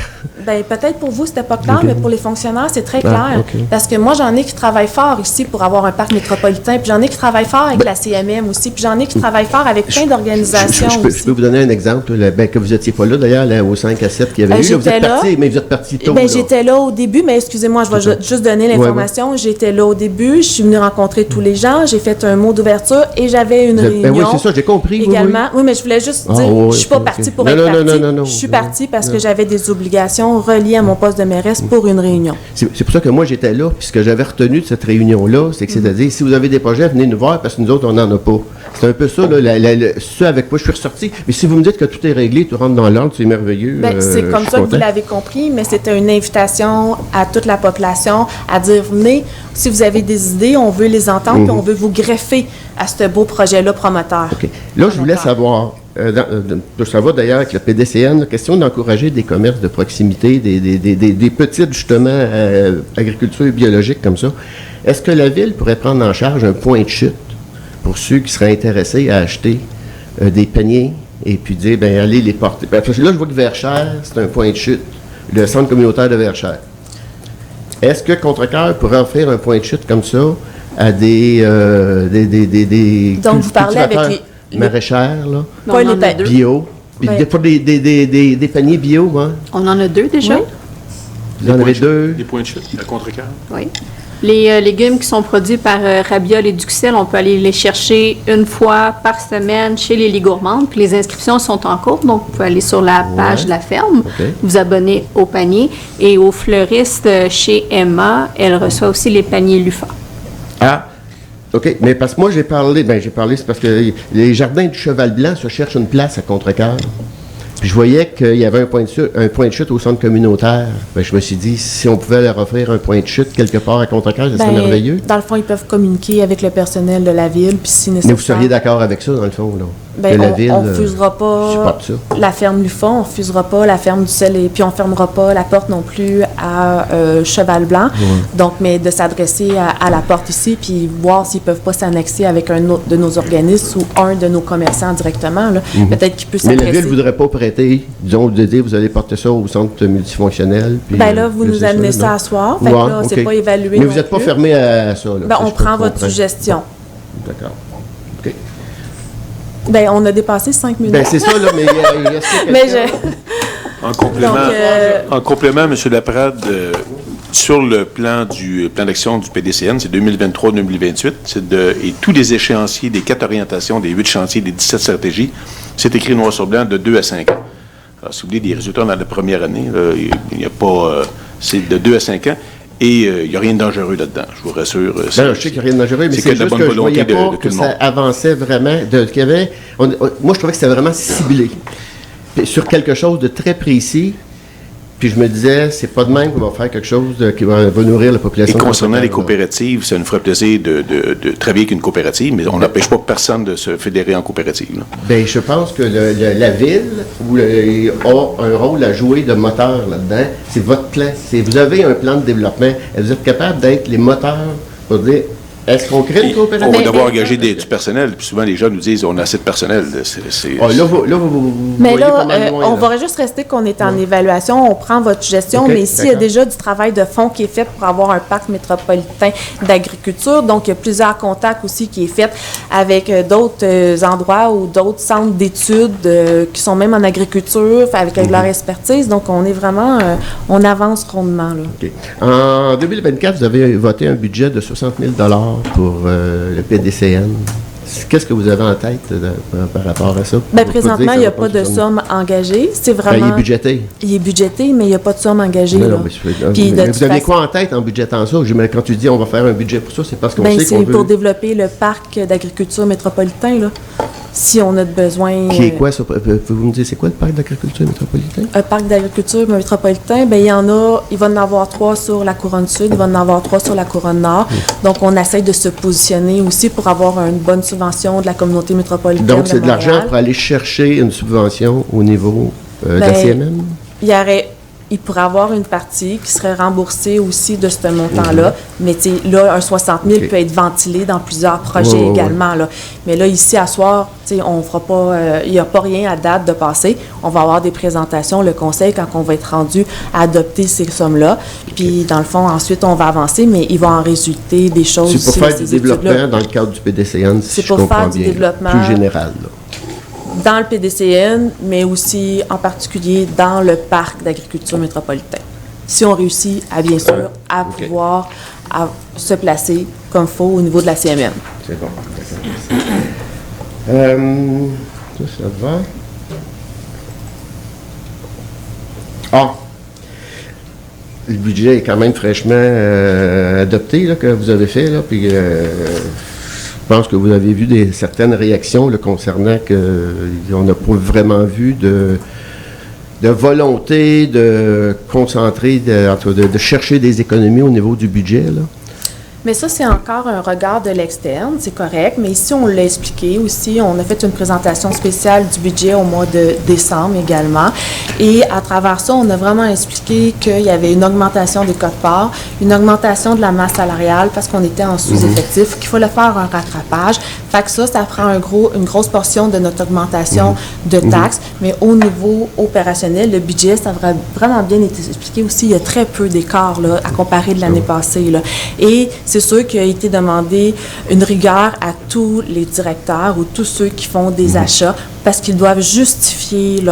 Ben, peut-être pour vous, c'était pas clair, mais pour les fonctionnaires, c'est très clair. Ah, ok. Parce que moi, j'en ai qui travaillent fort ici pour avoir un parc métropolitain, puis j'en ai qui travaillent fort avec la CMM aussi, puis j'en ai qui travaillent fort avec plein d'organisations Je peux vous donner un exemple, là, que vous n'étiez pas là d'ailleurs, là, au 5 à 7 qu'il y avait eu. Là, vous êtes parti, mais vous êtes parti tôt. Ben, là. j'étais là au début, mais excusez-moi, je vais juste donner l'information. Ouais. J'étais là au début, je suis venue rencontrer tous les gens, j'ai fait un mot d'ouverture et j'avais une réunion. Ben oui, c'est ça, j'ai compris. Également. Oui, mais je voulais juste dire, je suis pas partie pour être partie. Je suis partie parce que j'avais des obligations reliées à mon poste de mairesse pour une réunion. C'est pour ça que moi, j'étais là, puis ce que j'avais retenu de cette réunion-là, c'est que c'est-à-dire, si vous avez des projets, venez nous voir, parce que nous autres, on n'en a pas. C'est un peu ça, là, ce avec quoi je suis ressorti. Mais si vous me dites que tout est réglé, tout rentre dans l'ordre, c'est merveilleux. Ben, c'est comme ça que vous l'avez compris, mais c'était une invitation à toute la population à dire, venez, si vous avez des idées, on veut les entendre, puis on veut vous greffer à ce beau projet-là promoteur. OK. Là, je voulais savoir, ça va d'ailleurs avec le PDCN, la question d'encourager des commerces de proximité, des petites, justement, agriculture biologique comme ça. Est-ce que la Ville pourrait prendre en charge un point de chute pour ceux qui seraient intéressés à acheter des paniers et puis dire, bien, allez les porter? Parce que là, je vois que Verchères, c'est un point de chute, le centre communautaire de Verchères. Est-ce que Contrecœur pourrait offrir un point de chute comme ça à des Donc, vous parlez avec les maraîchères, là, pas les bio, puis des paniers bio, hein? On en a deux déjà. Oui. Vous en avez deux? Des points de chute à Contrecœur. Oui. Les légumes qui sont produits par Rabiol et Duxelles, on peut aller les chercher une fois par semaine chez les Lits Gourmandes. Puis les inscriptions sont en cours, donc vous pouvez aller sur la page de la ferme, vous abonner au panier. Et au fleuriste chez Emma, elle reçoit aussi les paniers Lufa. Ah, OK. Mais parce que moi, j'ai parlé, c'est parce que les jardins du Cheval Blanc se cherchent une place à Contrecœur. Puis je voyais qu'il y avait un point de chute au centre communautaire. Ben, je me suis dit, si on pouvait leur offrir un point de chute quelque part à Contrecœur, ça serait merveilleux. Dans le fond, ils peuvent communiquer avec le personnel de la Ville, puis si nécessaire. Mais vous seriez d'accord avec ça, dans le fond, là? Ben, on ne refusera pas la ferme Lufa, on ne refusera pas la ferme du sel, et puis on ne fermera pas la porte non plus à Cheval Blanc. Donc, mais de s'adresser à la porte ici, puis voir s'ils ne peuvent pas s'annexer avec un autre de nos organismes ou un de nos commerçants directement. Là. Peut-être qu'il peut s'adresser. Mais la Ville ne voudrait pas prêter, disons, de dire, vous allez porter ça au centre multifonctionnel. Puis, ben là, vous nous amenez ça à soir. Fait que là, c'est pas évalué. Mais vous n'êtes pas fermé à ça, là? Ben, on prend votre suggestion. D'accord. OK. Ben, on a dépassé 5 minutes. Ben, c'est ça, là, mais il reste En complément, M. Laprade, Sur le plan d'action du PDCN, c'est 2023-2028, et tous les échéanciers des 4 orientations, des 8 chantiers, des 17 stratégies, c'est écrit noir sur blanc de 2 à 5 ans. Alors, si vous voulez des résultats dans la première année, il n'y a pas... c'est de 2 à 5 ans. Et il n'y a rien de dangereux là-dedans, je vous rassure. Je sais qu'il n'y a rien de dangereux, mais c'est juste que je ne voyais pas que ça avançait vraiment. Moi, je trouvais que c'était vraiment ciblé sur quelque chose de très précis. Puis je me disais, c'est pas de même qu'on va faire quelque chose qui va nourrir la population. Et concernant les coopératives, ça nous ferait plaisir de travailler avec une coopérative, mais on n'empêche pas personne de se fédérer en coopérative. Bien, je pense que la ville a un rôle à jouer de moteur là-dedans. C'est votre plan. Vous avez un plan de développement. Vous êtes capable d'être les moteurs pour dire, est-ce qu'on crée une coopérative? On va devoir engager du personnel. Puis souvent, les gens nous disent, on a assez de personnel. Mais là, on va juste rester qu'on est en évaluation, on prend votre gestion, mais s'il y a déjà du travail de fond qui est fait pour avoir un parc métropolitain d'agriculture, donc il y a plusieurs contacts aussi qui est fait avec d'autres endroits ou d'autres centres d'études qui sont même en agriculture, avec leur expertise. Donc, on est vraiment, on avance rondement. Là. Okay. En 2024, vous avez voté un budget de 60 000 pour le PDCN. Qu'est-ce que vous avez en tête par rapport à ça? Bien, présentement, il n'y a pas de somme engagée. C'est vraiment... il est budgété. Il est budgété, mais il n'y a pas de somme engagée. Non, mais vous avez quoi en tête en budgétant ça? Quand tu dis on va faire un budget pour ça, c'est parce qu'on sait qu'on veut... C'est pour développer le parc d'agriculture métropolitain, là. Si on a besoin... Qui est quoi, ça? Pouvez-vous me dire, c'est quoi le parc d'agriculture métropolitain? Un parc d'agriculture métropolitain, bien, il va en avoir 3 sur la couronne sud, il va en avoir 3 sur la couronne nord. Donc, on essaie de se positionner aussi pour avoir une bonne subvention de la communauté métropolitaine. Donc, c'est de l'argent pour aller chercher une subvention au niveau de la CMM? Il pourrait avoir une partie qui serait remboursée aussi de ce montant-là. Mais là, un 60 000 peut être ventilé dans plusieurs projets également. Là. Mais là, ici, à soir, on fera pas, il n'y a pas rien à date de passer. On va avoir des présentations, le conseil, quand on va être rendu à adopter ces sommes-là. Puis, dans le fond, ensuite, on va avancer, mais il va en résulter des choses. C'est pour faire du développement dans le cadre du PDCN, si je comprends bien. C'est pour faire du développement plus général, là. Dans le PDCN, mais aussi en particulier dans le parc d'agriculture métropolitain. Si on réussit à, bien sûr, à pouvoir se placer comme il faut au niveau de la CMM. C'est bon. Ça va. Le budget est quand même fraîchement adopté là, que vous avez fait, là, puis je pense que vous avez vu certaines réactions là, concernant qu'on n'a pas vraiment vu de volonté de concentrer, de chercher des économies au niveau du budget, là. Mais ça, c'est encore un regard de l'externe, c'est correct. Mais ici, on l'a expliqué aussi. On a fait une présentation spéciale du budget au mois de décembre également. Et à travers ça, on a vraiment expliqué qu'il y avait une augmentation des quotes-parts, une augmentation de la masse salariale parce qu'on était en sous-effectif, qu'il fallait faire un rattrapage. Fait que ça prend une grosse portion de notre augmentation de taxes. Mais au niveau opérationnel, le budget, ça a vraiment bien été expliqué aussi. Il y a très peu d'écart là, à comparer de l'année passée. Là. Et c'est sûr qu'il a été demandé une rigueur à tous les directeurs ou tous ceux qui font des achats parce qu'ils doivent justifier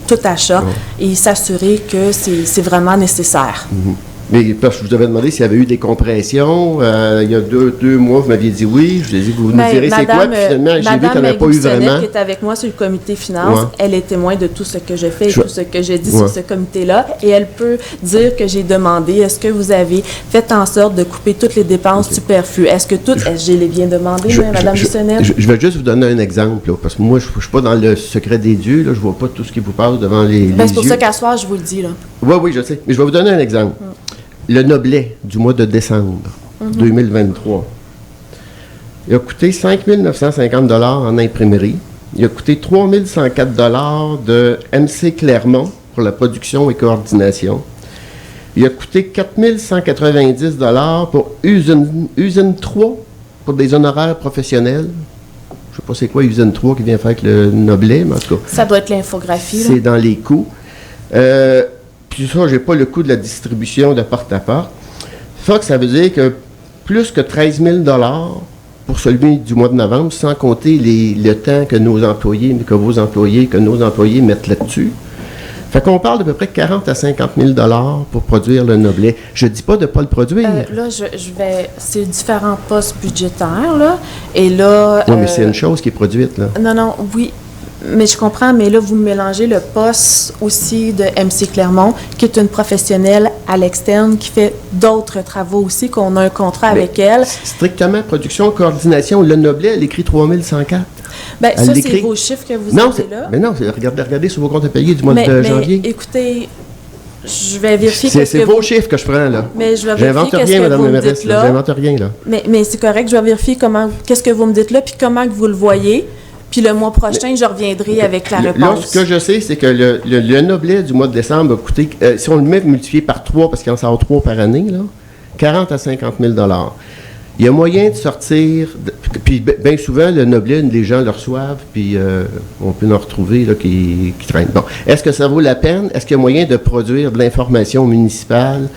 tout achat et s'assurer que c'est vraiment nécessaire. Mais parce que je vous avais demandé s'il y avait eu des compressions. Il y a deux mois, vous m'aviez dit oui. Je vous ai dit, vous nous direz c'est quoi. Puis finalement, j'ai vu qu'il n'y en a pas eu vraiment. Qui est avec moi sur le comité finance, elle est témoin de tout ce que je fais et tout ce que je dis sur ce comité-là. Et elle peut dire que j'ai demandé, est-ce que vous avez fait en sorte de couper toutes les dépenses superflues? Est-ce que je l'ai bien demandé, Mme Bissonnette? Je vais juste vous donner un exemple, là, parce que moi, je ne suis pas dans le secret des dieux. Là, je ne vois pas tout ce qui vous passe devant les yeux. C'est pour ça qu'à soir, je vous le dis. Oui, je sais. Mais je vais vous donner un exemple. Le Noblet du mois de décembre 2023, il a coûté 5 950 $ en imprimerie. Il a coûté 3 104 $ de MC Clermont pour la production et coordination. Il a coûté 4 190 $ pour Usine 3 pour des honoraires professionnels. Je ne sais pas c'est quoi Usine 3 qui vient faire avec le Noblet, mais en tout cas. Ça doit être l'infographie. C'est dans les coûts. Puis ça, je n'ai pas le coût de la distribution de porte-à-porte. Ça veut dire que plus que 13 000 $ pour celui du mois de novembre, sans compter le temps que nos employés mettent là-dessus. Fait qu'on parle d'à peu près 40 à 50 000 $ pour produire le Noblet. Je dis pas de ne pas le produire. Là, je vais... C'est différents postes budgétaires, là. Et là... Oui, mais c'est une chose qui est produite, là. Non, oui. Mais je comprends, mais là, vous mélangez le poste aussi de MC Clermont, qui est une professionnelle à l'externe, qui fait d'autres travaux aussi, qu'on a un contrat avec elle. Strictement production, coordination, le Noblet, elle écrit 3104. Bien, ça, c'est vos chiffres que vous avez là. Mais non, regardez sur vos comptes à payer du mois de janvier. Mais écoutez, je vais vérifier c'est vos chiffres que je prends, là. Mais je vais vérifier qu'est-ce que vous me dites là. J'invente rien, là. Mais c'est correct, je vais vérifier qu'est-ce que vous me dites là, puis comment que vous le voyez. Puis le mois prochain, je reviendrai avec la réponse. Là, ce que je sais, c'est que le Noblet du mois de décembre a coûté, si on le met multiplié par 3, parce qu'il en sort 3 par année, là, 40 à 50 000 $. Il y a moyen de sortir, puis bien souvent, le Noblet, les gens le reçoivent, puis on peut en retrouver là, qui traînent. Bon, est-ce que ça vaut la peine? Est-ce qu'il y a moyen de produire de l'information municipale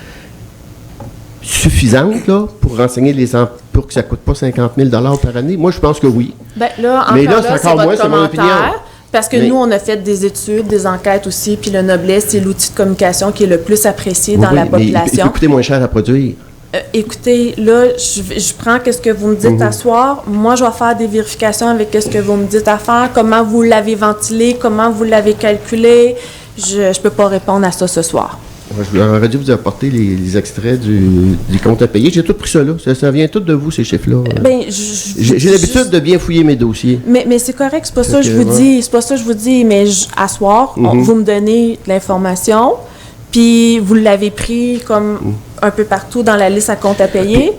suffisante là, pour renseigner pour que ça ne coûte pas 50 000 $ par année? Moi, je pense que oui. Bien, là, mais là, c'est encore moins, c'est mon opinion. Parce que nous, on a fait des études, des enquêtes aussi, puis le Noblet, c'est l'outil de communication qui est le plus apprécié dans la population. Il peut coûter moins cher à produire. Écoutez, là, je prends ce que vous me dites à soir. Moi, je vais faire des vérifications avec ce que vous me dites à faire, comment vous l'avez ventilé, comment vous l'avez calculé. Je ne peux pas répondre à ça ce soir. J'aurais dû vous apporter les extraits du compte à payer. J'ai tout pris ça là. Ça vient tout de vous, ces chiffres-là. J'ai l'habitude de bien fouiller mes dossiers. Mais c'est correct, c'est pas ça que je vous dis. C'est pas ça que je vous dis. Mais à soir, vous me donnez de l'information, puis vous l'avez pris comme un peu partout dans la liste à compte à payer.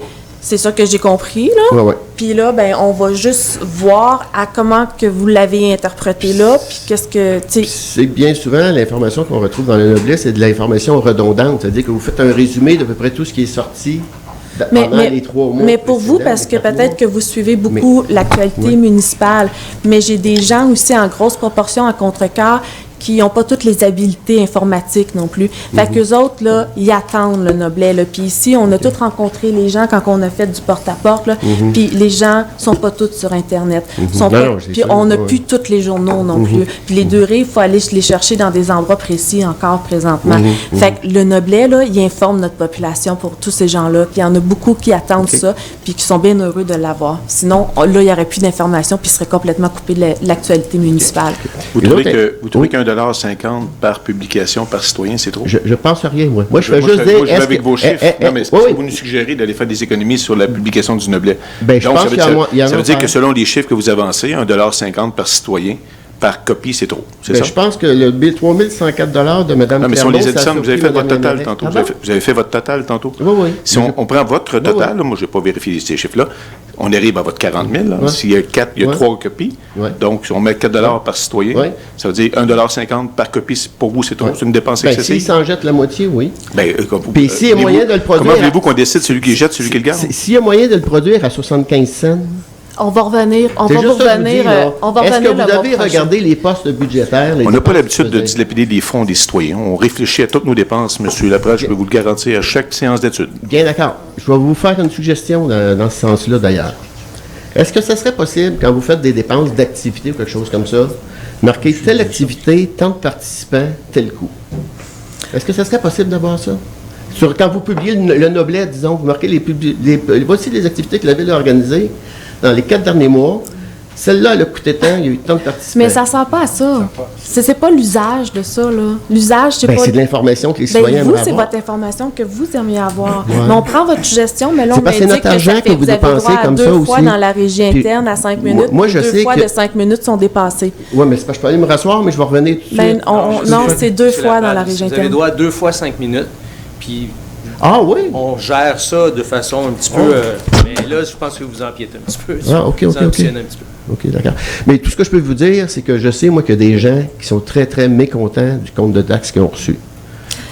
C'est ça que j'ai compris, là. Ouais. Puis là, ben, on va juste voir à comment que vous l'avez interprété là, puis qu'est-ce que, tu sais... C'est bien souvent, l'information qu'on retrouve dans le Noblet, c'est de l'information redondante. C'est-à-dire que vous faites un résumé d'à peu près tout ce qui est sorti pendant les 3 mois. Mais pour vous, parce que peut-être que vous suivez beaucoup l'actualité municipale, mais j'ai des gens aussi en grosse proportion à Contrecœur qui n'ont pas toutes les habiletés informatiques non plus. Fait qu'eux autres, là, ils attendent le Noblet, là. Puis ici, on a tous rencontré les gens quand on a fait du porte-à-porte, là. Puis les gens sont pas tous sur Internet. Puis on n'a plus tous les journaux non plus. Puis les durées, il faut aller les chercher dans des endroits précis encore présentement. Fait que le Noblet, là, il informe notre population pour tous ces gens-là. Puis il y en a beaucoup qui attendent ça, puis qui sont bien heureux de l'avoir. Sinon, là, il n'y aurait plus d'informations, puis il serait complètement coupé de l'actualité municipale. Vous trouvez qu'un $1,50 par publication par citoyen, c'est trop? Je pense à rien, moi. Moi, je fais juste dire... Moi, je vais avec vos chiffres. Non, mais vous nous suggérez d'aller faire des économies sur la publication du Noblet. Donc, ça veut dire que selon les chiffres que vous avancez, $1,50 par citoyen, par copie, c'est trop. C'est ça? Je pense que le bill 3104 $ de Mme Clermont... Non, mais si on les additionne, vous avez fait votre total tantôt. Vous avez fait votre total tantôt? Oui. Si on prend votre total, moi, je n'ai pas vérifié ces chiffres-là, on arrive à votre 40 000. S'il y a 3 copies, donc si on met 4 $ par citoyen, ça veut dire $1,50 par copie. Pour vous, c'est trop? C'est une dépense excessive? S'ils s'en jettent la moitié, oui. Puis s'il y a moyen de le produire... Comment voulez-vous qu'on décide celui qui jette, celui qui le garde? S'il y a moyen de le produire à 75 cents... On va revenir. On va revenir. Est-ce que vous avez regardé les postes budgétaires? On n'a pas l'habitude de dilapider les fonds des citoyens. On réfléchit à toutes nos dépenses, M. Laprade, je peux vous le garantir, à chaque séance d'études. Bien d'accord. Je vais vous faire une suggestion dans ce sens-là, d'ailleurs. Est-ce que ça serait possible, quand vous faites des dépenses d'activité ou quelque chose comme ça, marquer telle activité, tant de participants, tel coût? Est-ce que ça serait possible d'avoir ça? Quand vous publiez le Noblet, disons, vous marquez voici les activités que la Ville a organisées dans les 4 derniers mois. Celle-là, elle a coûté tant, il y a eu tant de participants. Mais ça ne sert pas à ça. C'est pas l'usage de ça, là. L'usage, c'est pas... c'est de l'information que les citoyens vous, c'est votre information que vous aimeriez avoir. Ouais. Mais on prend votre suggestion, mais là, on m'indique notre argent que vous dépensez comme ça aussi. 2 fois dans la régie interne à 5 minutes. Moi, je sais 2 fois de 5 minutes sont dépassées. Oui, mais c'est pas, je peux aller me rasseoir, mais je vais revenir tout de suite. Non, c'est 2 fois dans la régie interne. Vous avez droit à 2 fois 5 minutes, puis... Ah oui? On gère ça de façon un petit peu... mais là, je pense que vous empiétez un petit peu. OK. OK, d'accord. Mais tout ce que je peux vous dire, c'est que je sais, moi, qu'il y a des gens qui sont très, très mécontents du compte de taxes qu'ils ont reçu.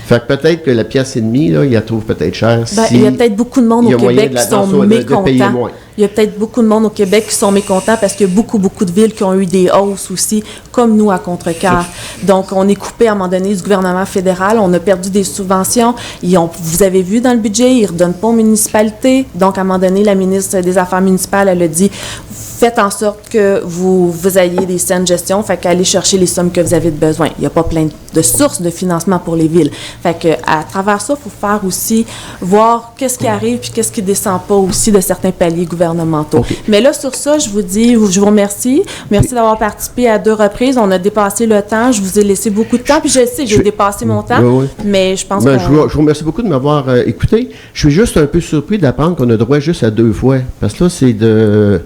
Fait que peut-être que la pièce et demie, là, ils la trouvent peut-être chère. Il y a peut-être beaucoup de monde au Québec qui sont mécontents. Il y a peut-être beaucoup de monde au Québec qui sont mécontents parce qu'il y a beaucoup de villes qui ont eu des hausses aussi, comme nous à Contrecœur. Donc, on est coupé à un moment donné du gouvernement fédéral. On a perdu des subventions. Vous avez vu dans le budget, ils ne redonnent pas aux municipalités. Donc, à un moment donné, la ministre des Affaires municipales, elle a dit faites en sorte que vous ayez des saines gestions, fait qu'allez chercher les sommes que vous avez de besoin. Il n'y a pas plein de sources de financement pour les villes. Fait que à travers ça, il faut faire aussi, voir qu'est-ce qui arrive puis qu'est-ce qui ne descend pas aussi de certains paliers gouvernementaux. Okay. Mais là, sur ça, je vous remercie. Merci d'avoir participé à 2 reprises. On a dépassé le temps. Je vous ai laissé beaucoup de temps, puis je sais, j'ai dépassé mon temps, mais je pense que... Je vous remercie beaucoup de m'avoir écouté. Je suis juste un peu surpris d'apprendre qu'on a droit juste à 2 fois, parce que là, c'est de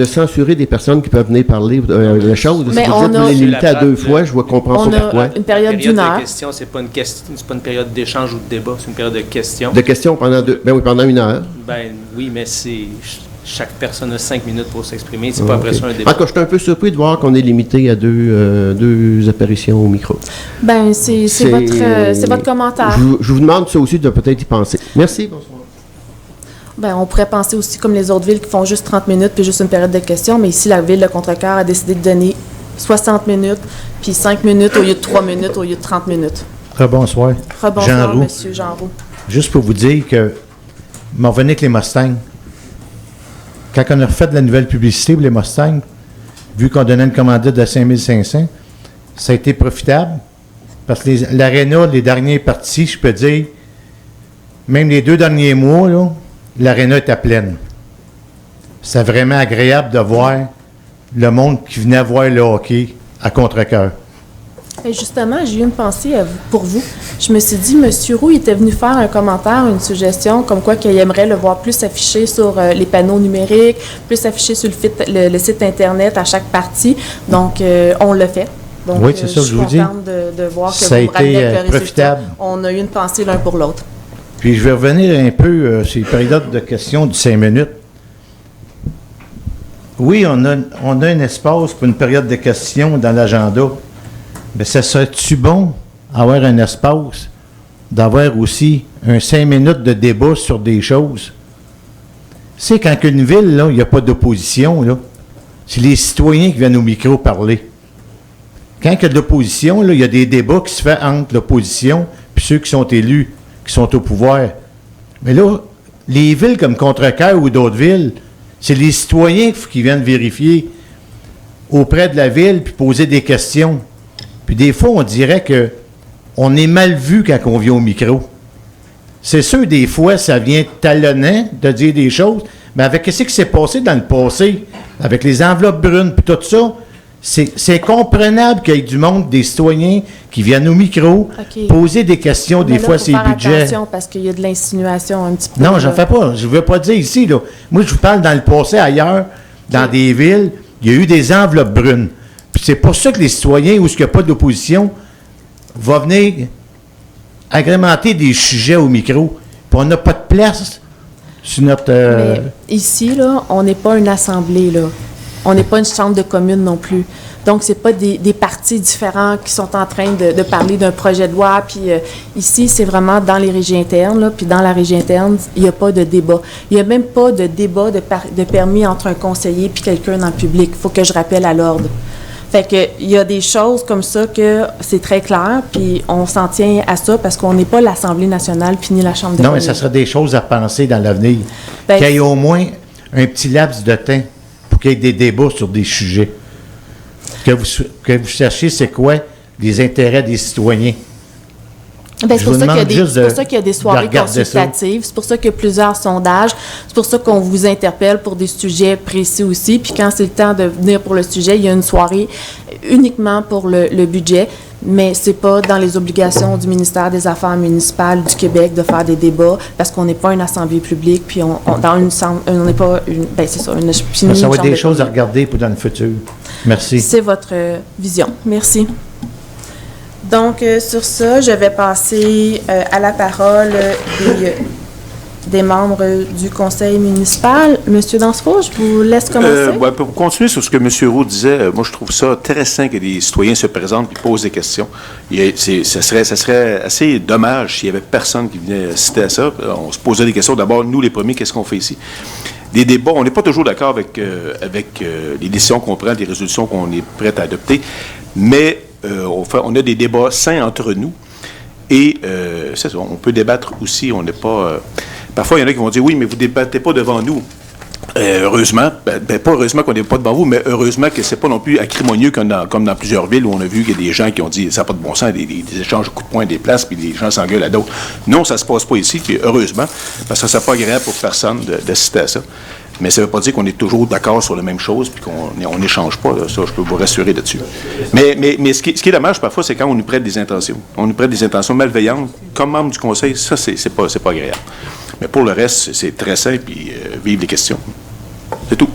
censurer des personnes qui peuvent venir parler de la chose. Mais si on vous les limiter à 2 fois, je vois comprendre ça pourquoi. Une période d'1 heure. De questions, c'est pas une période d'échange ou de débat, c'est une période de questions. De questions pendant 1 heure. Ben oui, mais chaque personne a 5 minutes pour s'exprimer, c'est pas après ça un débat. Encore, je suis un peu surpris de voir qu'on est limité à 2 apparitions au micro. Ben c'est votre commentaire. Je vous demande ça aussi de peut-être y penser. Merci, bonsoir. Ben, on pourrait penser aussi comme les autres villes qui font juste 30 minutes puis juste une période de questions, mais ici, la ville de Contrecœur a décidé de donner 60 minutes puis 5 minutes au lieu de 3 minutes au lieu de 30 minutes. Rebonsoir. Rebonsoir, M. Jean Roux. Juste pour vous dire que, m'en revenez avec les Mustangs. Quand on a refait de la nouvelle publicité pour les Mustangs, vu qu'on donnait une commandite de 5 500, ça a été profitable parce que l'aréna, les derniers parties, je peux dire, même les 2 derniers mois, là, l'aréna était pleine. C'est vraiment agréable de voir le monde qui venait voir le hockey à Contrecœur. Et justement, j'ai eu une pensée pour vous. Je me suis dit, M. Roux, il était venu faire un commentaire, une suggestion, comme quoi qu'il aimerait le voir plus affiché sur les panneaux numériques, plus affiché sur le site Internet à chaque partie. Donc, on l'a fait. Donc, oui, c'est ça, je vous dis. suis contente de voir que ça a été profitable. On a eu une pensée l'un pour l'autre. Puis je vais revenir un peu sur les périodes de questions du 5 minutes. Oui, on a un espace pour une période de questions dans l'agenda. Mais ça serait-tu bon avoir un espace, d'avoir aussi un 5 minutes de débat sur des choses? C'est quand une ville, là, il n'y a pas d'opposition, là, c'est les citoyens qui viennent au micro parler. Quand il y a de l'opposition, là, il y a des débats qui se font entre l'opposition et ceux qui sont élus, qui sont au pouvoir. Mais là, les villes comme Contrecœur ou d'autres villes, c'est les citoyens qui viennent vérifier auprès de la ville puis poser des questions. Puis des fois, on dirait qu'on est mal vu quand on vient au micro. C'est sûr, des fois, ça vient talonnant de dire des choses, mais avec ce qui s'est passé dans le passé, avec les enveloppes brunes puis tout ça, c'est comprenable qu'il y ait du monde, des citoyens qui viennent au micro, poser des questions, des fois c'est budget. Attention parce qu'il y a de l'insinuation un petit peu. Non, j'en fais pas. Je ne veux pas dire ici. Là. Moi, je vous parle dans le passé ailleurs, dans des villes, il y a eu des enveloppes brunes. Puis c'est pour ça que les citoyens, où il n'y a pas d'opposition, vont venir agrémenter des sujets au micro. Puis on n'a pas de place sur notre... Mais ici, là, on n'est pas une assemblée, là. On n'est pas une chambre de commune non plus. Donc, ce n'est pas des partis différents qui sont en train de parler d'un projet de loi. Puis ici, c'est vraiment dans les régies internes. Là, puis dans la régie interne, il n'y a pas de débat. Il n'y a même pas de débat de permis entre un conseiller et quelqu'un dans le public. Il faut que je rappelle à l'ordre. Fait que il y a des choses comme ça que c'est très clair, puis on s'en tient à ça parce qu'on n'est pas l'Assemblée nationale puis ni la Chambre des communes. Non, mais ça serait des choses à penser dans l'avenir. Qu'il y ait au moins un petit laps de temps pour qu'il y ait des débats sur des sujets. Que vous cherchiez, c'est quoi les intérêts des citoyens. C'est pour ça qu'il y a des soirées consultatives, c'est pour ça qu'il y a plusieurs sondages, c'est pour ça qu'on vous interpelle pour des sujets précis aussi, puis quand c'est le temps de venir pour le sujet, il y a une soirée uniquement pour le budget, mais c'est pas dans les obligations du ministère des Affaires municipales du Québec de faire des débats, parce qu'on n'est pas une assemblée publique, puis on n'est pas une... c'est ça, une... Ça va être des choses à regarder pour dans le futur. Merci. C'est votre vision. Merci. Donc, sur ça, je vais passer à la parole des membres du conseil municipal. Monsieur Dansereau, je vous laisse commencer. Pour continuer sur ce que M. Roux disait, moi, je trouve ça intéressant que les citoyens se présentent et posent des questions. Ça serait assez dommage s'il n'y avait personne qui venait citer à ça. On se posait des questions. D'abord, nous, les premiers, qu'est-ce qu'on fait ici? des débats. On n'est pas toujours d'accord avec les décisions qu'on prend, les résolutions qu'on est prêt à adopter, mais on a des débats sains entre nous. Et c'est ça, on peut débattre aussi. On n'est pas. Parfois, il y en a qui vont dire oui, mais vous ne débattez pas devant nous. Heureusement, pas heureusement qu'on n'est pas devant vous, mais heureusement que c'est pas non plus acrimonieux comme dans plusieurs villes où on a vu qu'il y a des gens qui ont dit ça n'a pas de bon sens, des échanges de coups de poing des places, puis les gens s'engueulent à d'autres. Non, ça se passe pas ici, puis heureusement, parce que ça ne serait pas agréable pour personne d'assister à ça. Mais ça ne veut pas dire qu'on est toujours d'accord sur la même chose, puis qu'on n'échange pas. Là, ça, je peux vous rassurer là-dessus. Mais ce qui est dommage parfois, c'est quand on nous prête des intentions. On nous prête des intentions malveillantes. Comme membre du Conseil, ça, c'est pas agréable. Mais pour le reste, c'est très simple, puis vive les questions. C'est tout.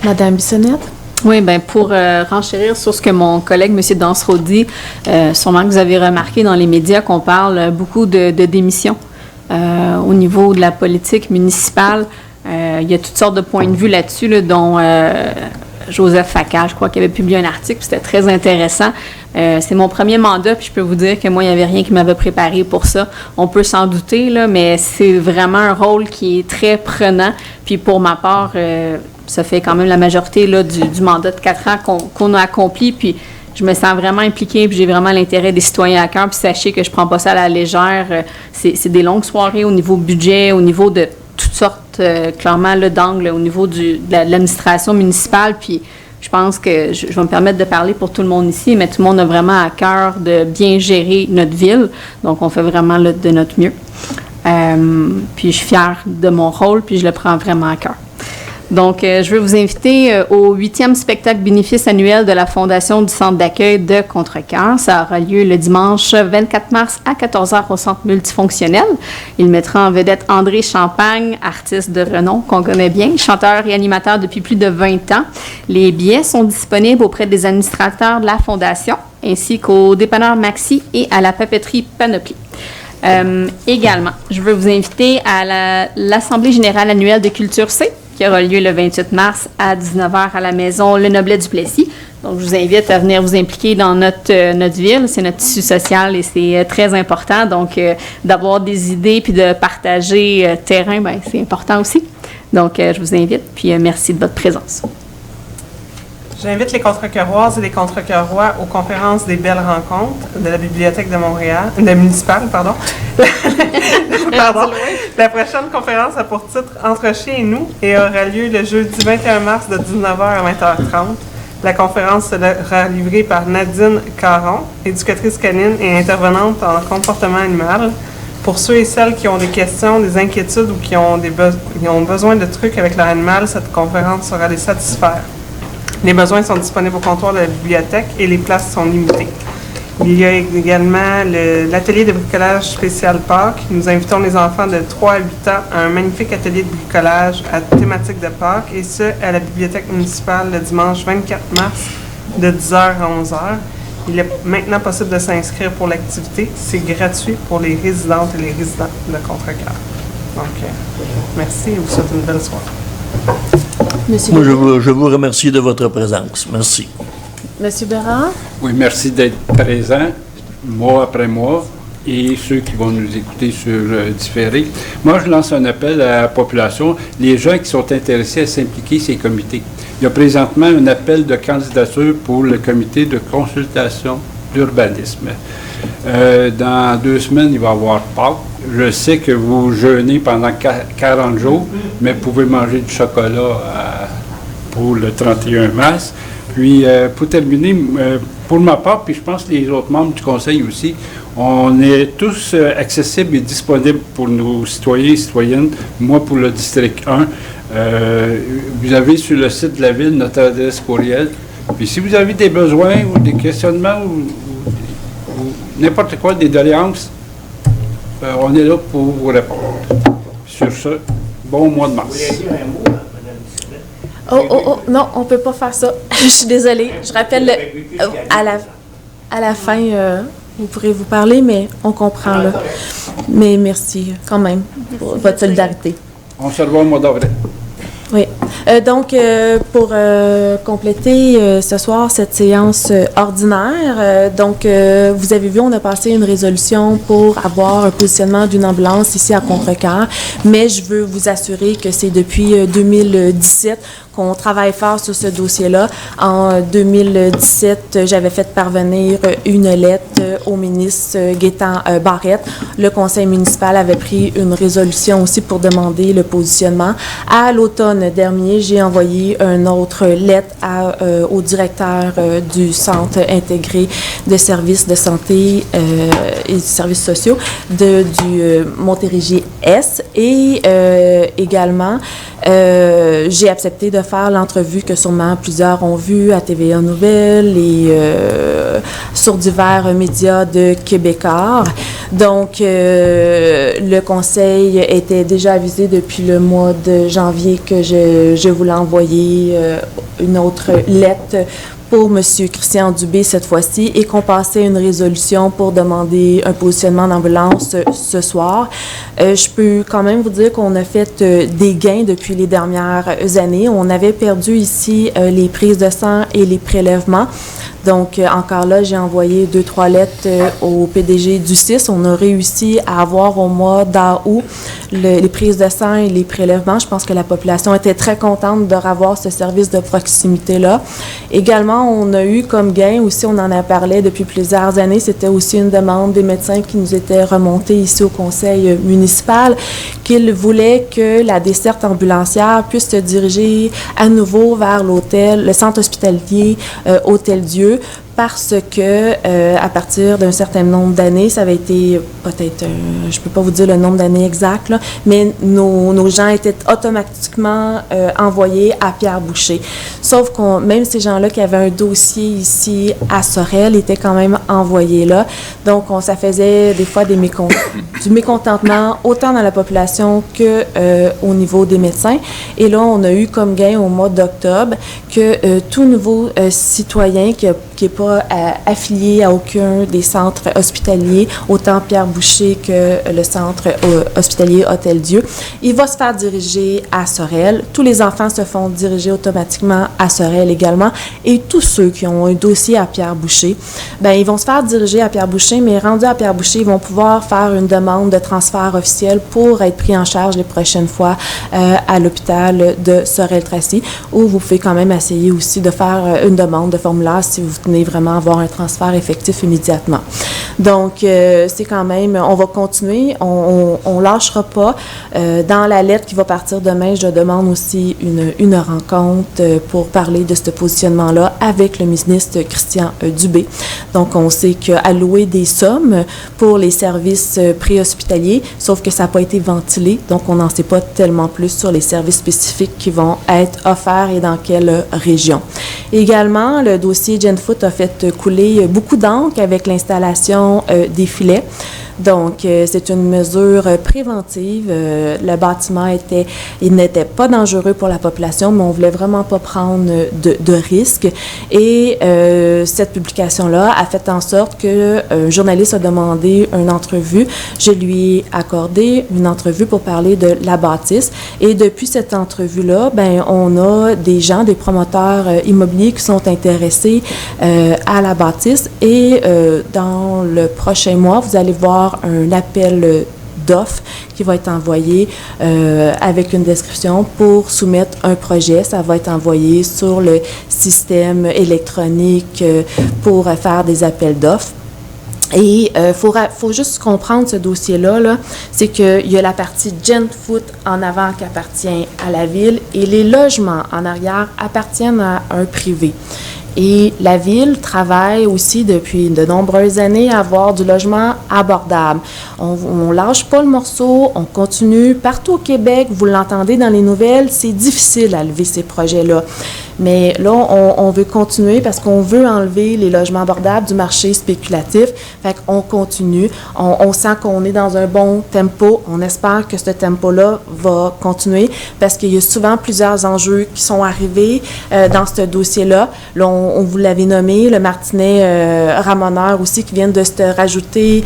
Madame Bissonnette? Oui, bien, pour renchérir sur ce que mon collègue, M. Dansereau, dit, sûrement que vous avez remarqué dans les médias qu'on parle beaucoup de démissions au niveau de la politique municipale. Il y a toutes sortes de points de vue là-dessus, là, dont Joseph Facal, je crois qu'il avait publié un article, puis c'était très intéressant. C'est mon premier mandat, puis je peux vous dire que moi, il n'y avait rien qui m'avait préparé pour ça. On peut s'en douter, là, mais c'est vraiment un rôle qui est très prenant. Puis pour ma part, ça fait quand même la majorité là, du mandat de 4 ans qu'on a accompli, puis je me sens vraiment impliquée, puis j'ai vraiment l'intérêt des citoyens à cœur, puis sachez que je ne prends pas ça à la légère. C'est des longues soirées au niveau budget, au niveau de toutes sortes, clairement, d'angles, au niveau de l'administration municipale, puis je pense que je vais me permettre de parler pour tout le monde ici, mais tout le monde a vraiment à cœur de bien gérer notre ville. Donc, on fait vraiment de notre mieux. Puis, je suis fière de mon rôle, puis je le prends vraiment à cœur. Donc, je veux vous inviter au 8e spectacle bénéfice annuel de la Fondation du Centre d'accueil de Contrecœur. Ça aura lieu le dimanche 24 mars à 14h au Centre multifonctionnel. Il mettra en vedette André Champagne, artiste de renom qu'on connaît bien, chanteur et animateur depuis plus de 20 ans. Les billets sont disponibles auprès des administrateurs de la Fondation, ainsi qu'au dépanneur Maxi et à la papeterie Panoplie. Également, je veux vous inviter à l'Assemblée générale annuelle de Culture C, qui aura lieu le 28 mars à 19h à la maison Le Noblet du Plessis. Donc, je vous invite à venir vous impliquer dans notre ville. C'est notre tissu social et c'est très important. Donc, d'avoir des idées puis de partager terrain, bien, c'est important aussi. Donc, je vous invite, puis merci de votre présence. J'invite les Contrecœuroises et les Contrecœurois aux conférences des Belles Rencontres de la Bibliothèque de Montréal, municipale, pardon. La prochaine conférence a pour titre « Entre chien et nous » et aura lieu le jeudi 21 mars de 19h à 20h30. La conférence sera livrée par Nadine Caron, éducatrice canine et intervenante en comportement animal. Pour ceux et celles qui ont des questions, des inquiétudes ou qui ont besoin de trucs avec leur animal, cette conférence saura les satisfaire. Les besoins sont disponibles au comptoir de la bibliothèque et les places sont limitées. Il y a également l'atelier de bricolage spécial Pâques. Nous invitons les enfants de 3 à 8 ans à un magnifique atelier de bricolage à thématique de Pâques, et ce, à la bibliothèque municipale le dimanche 24 mars de 10h à 11h. Il est maintenant possible de s'inscrire pour l'activité. C'est gratuit pour les résidentes et les résidents de Contrecœur. Donc, merci et vous souhaite une belle soirée. Moi, je vous remercie de votre présence. Merci. Monsieur Bérard? Oui, merci d'être présent, mois après mois, et ceux qui vont nous écouter sur différé. Moi, je lance un appel à la population, les gens qui sont intéressés à s'impliquer ces comités. Il y a présentement un appel de candidature pour le comité de consultation d'urbanisme. Dans 2 semaines, il va y avoir Pâques. Je sais que vous jeûnez pendant 40 jours, mais vous pouvez manger du chocolat pour le 31 mars. Puis, pour terminer, pour ma part, puis je pense que les autres membres du Conseil aussi, on est tous accessibles et disponibles pour nos citoyens et citoyennes. Moi, pour le district 1, vous avez sur le site de la Ville notre adresse courriel. Puis, si vous avez des besoins ou des questionnements ou n'importe quoi, des doléances, on est là pour vous répondre. Sur ce, bon mois de mars. Oh, non, on ne peut pas faire ça. Je suis désolée. Je rappelle, à la fin, vous pourrez vous parler, mais on comprend là. Mais merci quand même pour votre solidarité. On se revoit au mois d'avril. Oui. Donc, pour compléter ce soir cette séance ordinaire, vous avez vu, on a passé une résolution pour avoir un positionnement d'une ambulance ici à Contrecœur, mais je veux vous assurer que c'est depuis 2017 qu'on travaille fort sur ce dossier-là. En 2017, j'avais fait parvenir une lettre au ministre Gaétan Barrette. Le conseil municipal avait pris une résolution aussi pour demander le positionnement. À l'automne dernier, j'ai envoyé une autre lettre au directeur du Centre intégré de services de santé et services sociaux du Montérégie-Est et également j'ai accepté de faire l'entrevue que sûrement plusieurs ont vue à TVA Nouvelles et sur divers médias de Québécois. Donc, le conseil était déjà avisé depuis le mois de janvier que je voulais envoyer une autre lettre pour M. Christian Dubé cette fois-ci et qu'on passait une résolution pour demander un positionnement d'ambulance ce soir. Je peux quand même vous dire qu'on a fait des gains depuis les dernières années. On avait perdu ici les prises de sang et les prélèvements. Donc, encore là, j'ai envoyé 2-3 lettres au PDG du CIS. On a réussi à avoir au mois d'août les prises de sang et les prélèvements. Je pense que la population était très contente de revoir ce service de proximité-là. Également, on a eu comme gain, aussi on en a parlé depuis plusieurs années, c'était aussi une demande des médecins qui nous était remontée ici au conseil municipal, qu'ils voulaient que la desserte ambulancière puisse se diriger à nouveau vers le centre hospitalier Hôtel-Dieu, parce que à partir d'un certain nombre d'années, ça avait été peut-être, je peux pas vous dire le nombre d'années exact, là, mais nos gens étaient automatiquement envoyés à Pierre-Boucher. Sauf que même ces gens-là qui avaient un dossier ici à Sorel étaient quand même envoyés là. Donc, ça faisait des fois du mécontentement autant dans la population que au niveau des médecins. Et là, on a eu comme gain au mois d'octobre que tout nouveau citoyen qui n'est pas affilié à aucun des centres hospitaliers, autant Pierre-Boucher que le centre hospitalier Hôtel-Dieu, il va se faire diriger à Sorel. Tous les enfants se font diriger automatiquement à Sorel également. Et tous ceux qui ont un dossier à Pierre-Boucher, ils vont se faire diriger à Pierre-Boucher, mais rendus à Pierre-Boucher, ils vont pouvoir faire une demande de transfert officiel pour être pris en charge les prochaines fois à l'hôpital de Sorel-Tracy, où vous pouvez quand même essayer aussi de faire une demande de formulaire si vous tenez vraiment avoir un transfert effectif immédiatement. Donc, c'est quand même, on va continuer, on lâchera pas. Dans la lettre qui va partir demain, je demande aussi une rencontre pour parler de ce positionnement-là avec le ministre Christian Dubé. Donc, on sait qu'allouer des sommes pour les services préhospitaliers, sauf que ça n'a pas été ventilé, donc on n'en sait pas tellement plus sur les services spécifiques qui vont être offerts et dans quelle région. Également, le dossier GenFoot a fait couler beaucoup d'encre avec l'installation des filets. Donc, c'est une mesure préventive. Le bâtiment n'était pas dangereux pour la population, mais on voulait vraiment pas prendre de risques. Et cette publication-là a fait en sorte que un journaliste a demandé une entrevue. Je lui ai accordé une entrevue pour parler de la bâtisse. Et depuis cette entrevue-là, on a des gens, des promoteurs immobiliers qui sont intéressés à la bâtisse. Et dans le prochain mois, vous allez voir un appel d'offres qui va être envoyé avec une description pour soumettre un projet. Ça va être envoyé sur le système électronique pour faire des appels d'offres. Et faut juste comprendre ce dossier-là, c'est qu'il y a la partie GenFoot en avant qui appartient à la ville et les logements en arrière appartiennent à un privé. Et la Ville travaille aussi depuis de nombreuses années à avoir du logement abordable. On lâche pas le morceau, on continue. Partout au Québec, vous l'entendez dans les nouvelles, c'est difficile à lever ces projets-là. Mais là, on veut continuer parce qu'on veut enlever les logements abordables du marché spéculatif. Fait qu'on continue. On sent qu'on est dans un bon tempo. On espère que ce tempo-là va continuer parce qu'il y a souvent plusieurs enjeux qui sont arrivés dans ce dossier-là. Là, on vous l'avait nommé, le Martinet ramoneur aussi qui vient de se rajouter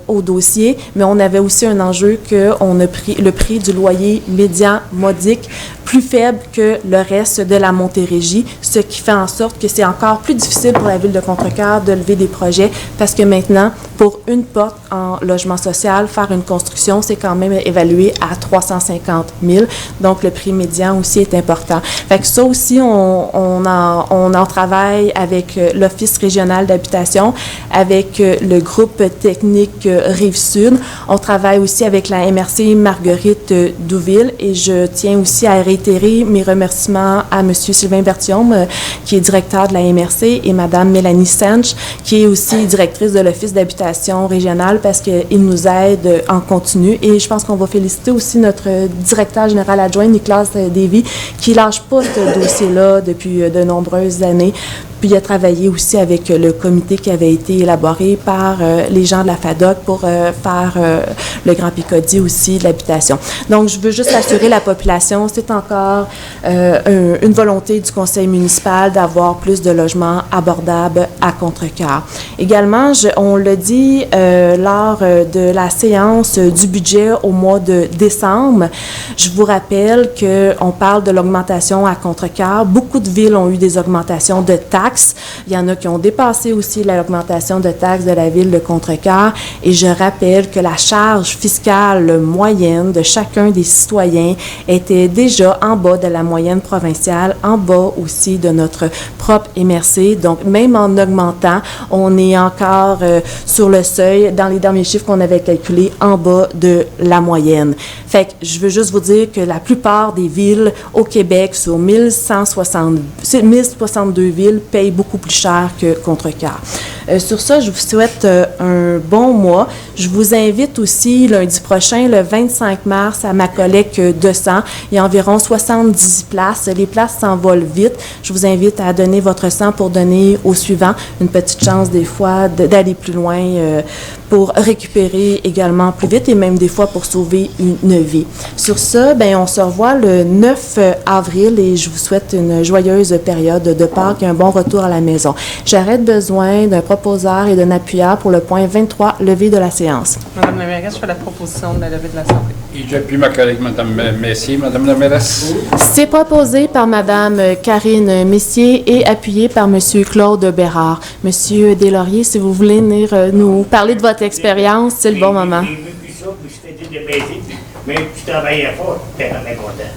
au dossier. Mais on avait aussi un enjeu qu'on a pris le prix du loyer médian modique plus faible que le reste de la Montérégie, ce qui fait en sorte que c'est encore plus difficile pour la ville de Contrecœur de lever des projets parce que maintenant, pour une porte en logement social, faire une construction, c'est quand même évalué à 350 000. Donc, le prix médian aussi est important. Fait que ça aussi, on en travaille avec l'Office régional d'habitation, avec le groupe technique Rive-Sud. On travaille aussi avec la MRC Marguerite Douville et je tiens aussi à réitérer mes remerciements à M. Sylvain Berthiaume, qui est directeur de la MRC, et Mme Mélanie Sanch, qui est aussi directrice de l'Office d'habitation régional parce qu'il nous aide en continu. Et je pense qu'on va féliciter aussi notre directeur général adjoint, Nicolas Davy, qui lâche pas ce dossier-là depuis de nombreuses années. Puis il a travaillé aussi avec le comité qui avait été élaboré par les gens de la FADOC pour faire le Grand Picodie aussi de l'habitation. Donc, je veux juste assurer la population, c'est encore une volonté du conseil municipal d'avoir plus de logements abordables à Contrecœur. Également, on l'a dit lors de la séance du budget au mois de décembre, je vous rappelle qu'on parle de l'augmentation à Contrecœur. Beaucoup de villes ont eu des augmentations de taxes. Il y en a qui ont dépassé aussi l'augmentation de taxes de la ville de Contrecœur. Et je rappelle que la charge fiscale moyenne de chacun des citoyens était déjà en bas de la moyenne provinciale, en bas aussi de notre propre MRC. Donc, même en augmentant, on est encore sur le seuil, dans les derniers chiffres qu'on avait calculés, en bas de la moyenne. Fait que je veux juste vous dire que la plupart des villes au Québec, sur 1062 villes, payent beaucoup plus cher que Contrecœur. Sur ça, je vous souhaite un bon mois. Je vous invite aussi lundi prochain, le 25 mars, à ma collecte de sang. Il y a environ 70 places. Les places s'envolent vite. Je vous invite à donner votre sang pour donner au suivant. Une petite chance des fois d'aller plus loin pour récupérer également plus vite et même des fois pour sauver une vie. Sur ça, ben, on se revoit le 9 avril et je vous souhaite une joyeuse période de Pâques et un bon retour à la maison. J'aurais besoin d'un proposeur et d'un appuyeur pour le point 23, levée de la séance. Madame la mairesse, je fais la proposition de la levée de l'Assemblée. Et j'appuie ma collègue, Mme Messier. Madame la mairesse. C'est proposé par Mme Karine Messier et appuyé par M. Claude Bérard. Monsieur Deslauriers, si vous voulez venir nous parler de votre expérience, c'est le bon moment. J'ai vécu ça, puis je t'ai dit de baiser, mais tu travaillais fort, tu étais vraiment content.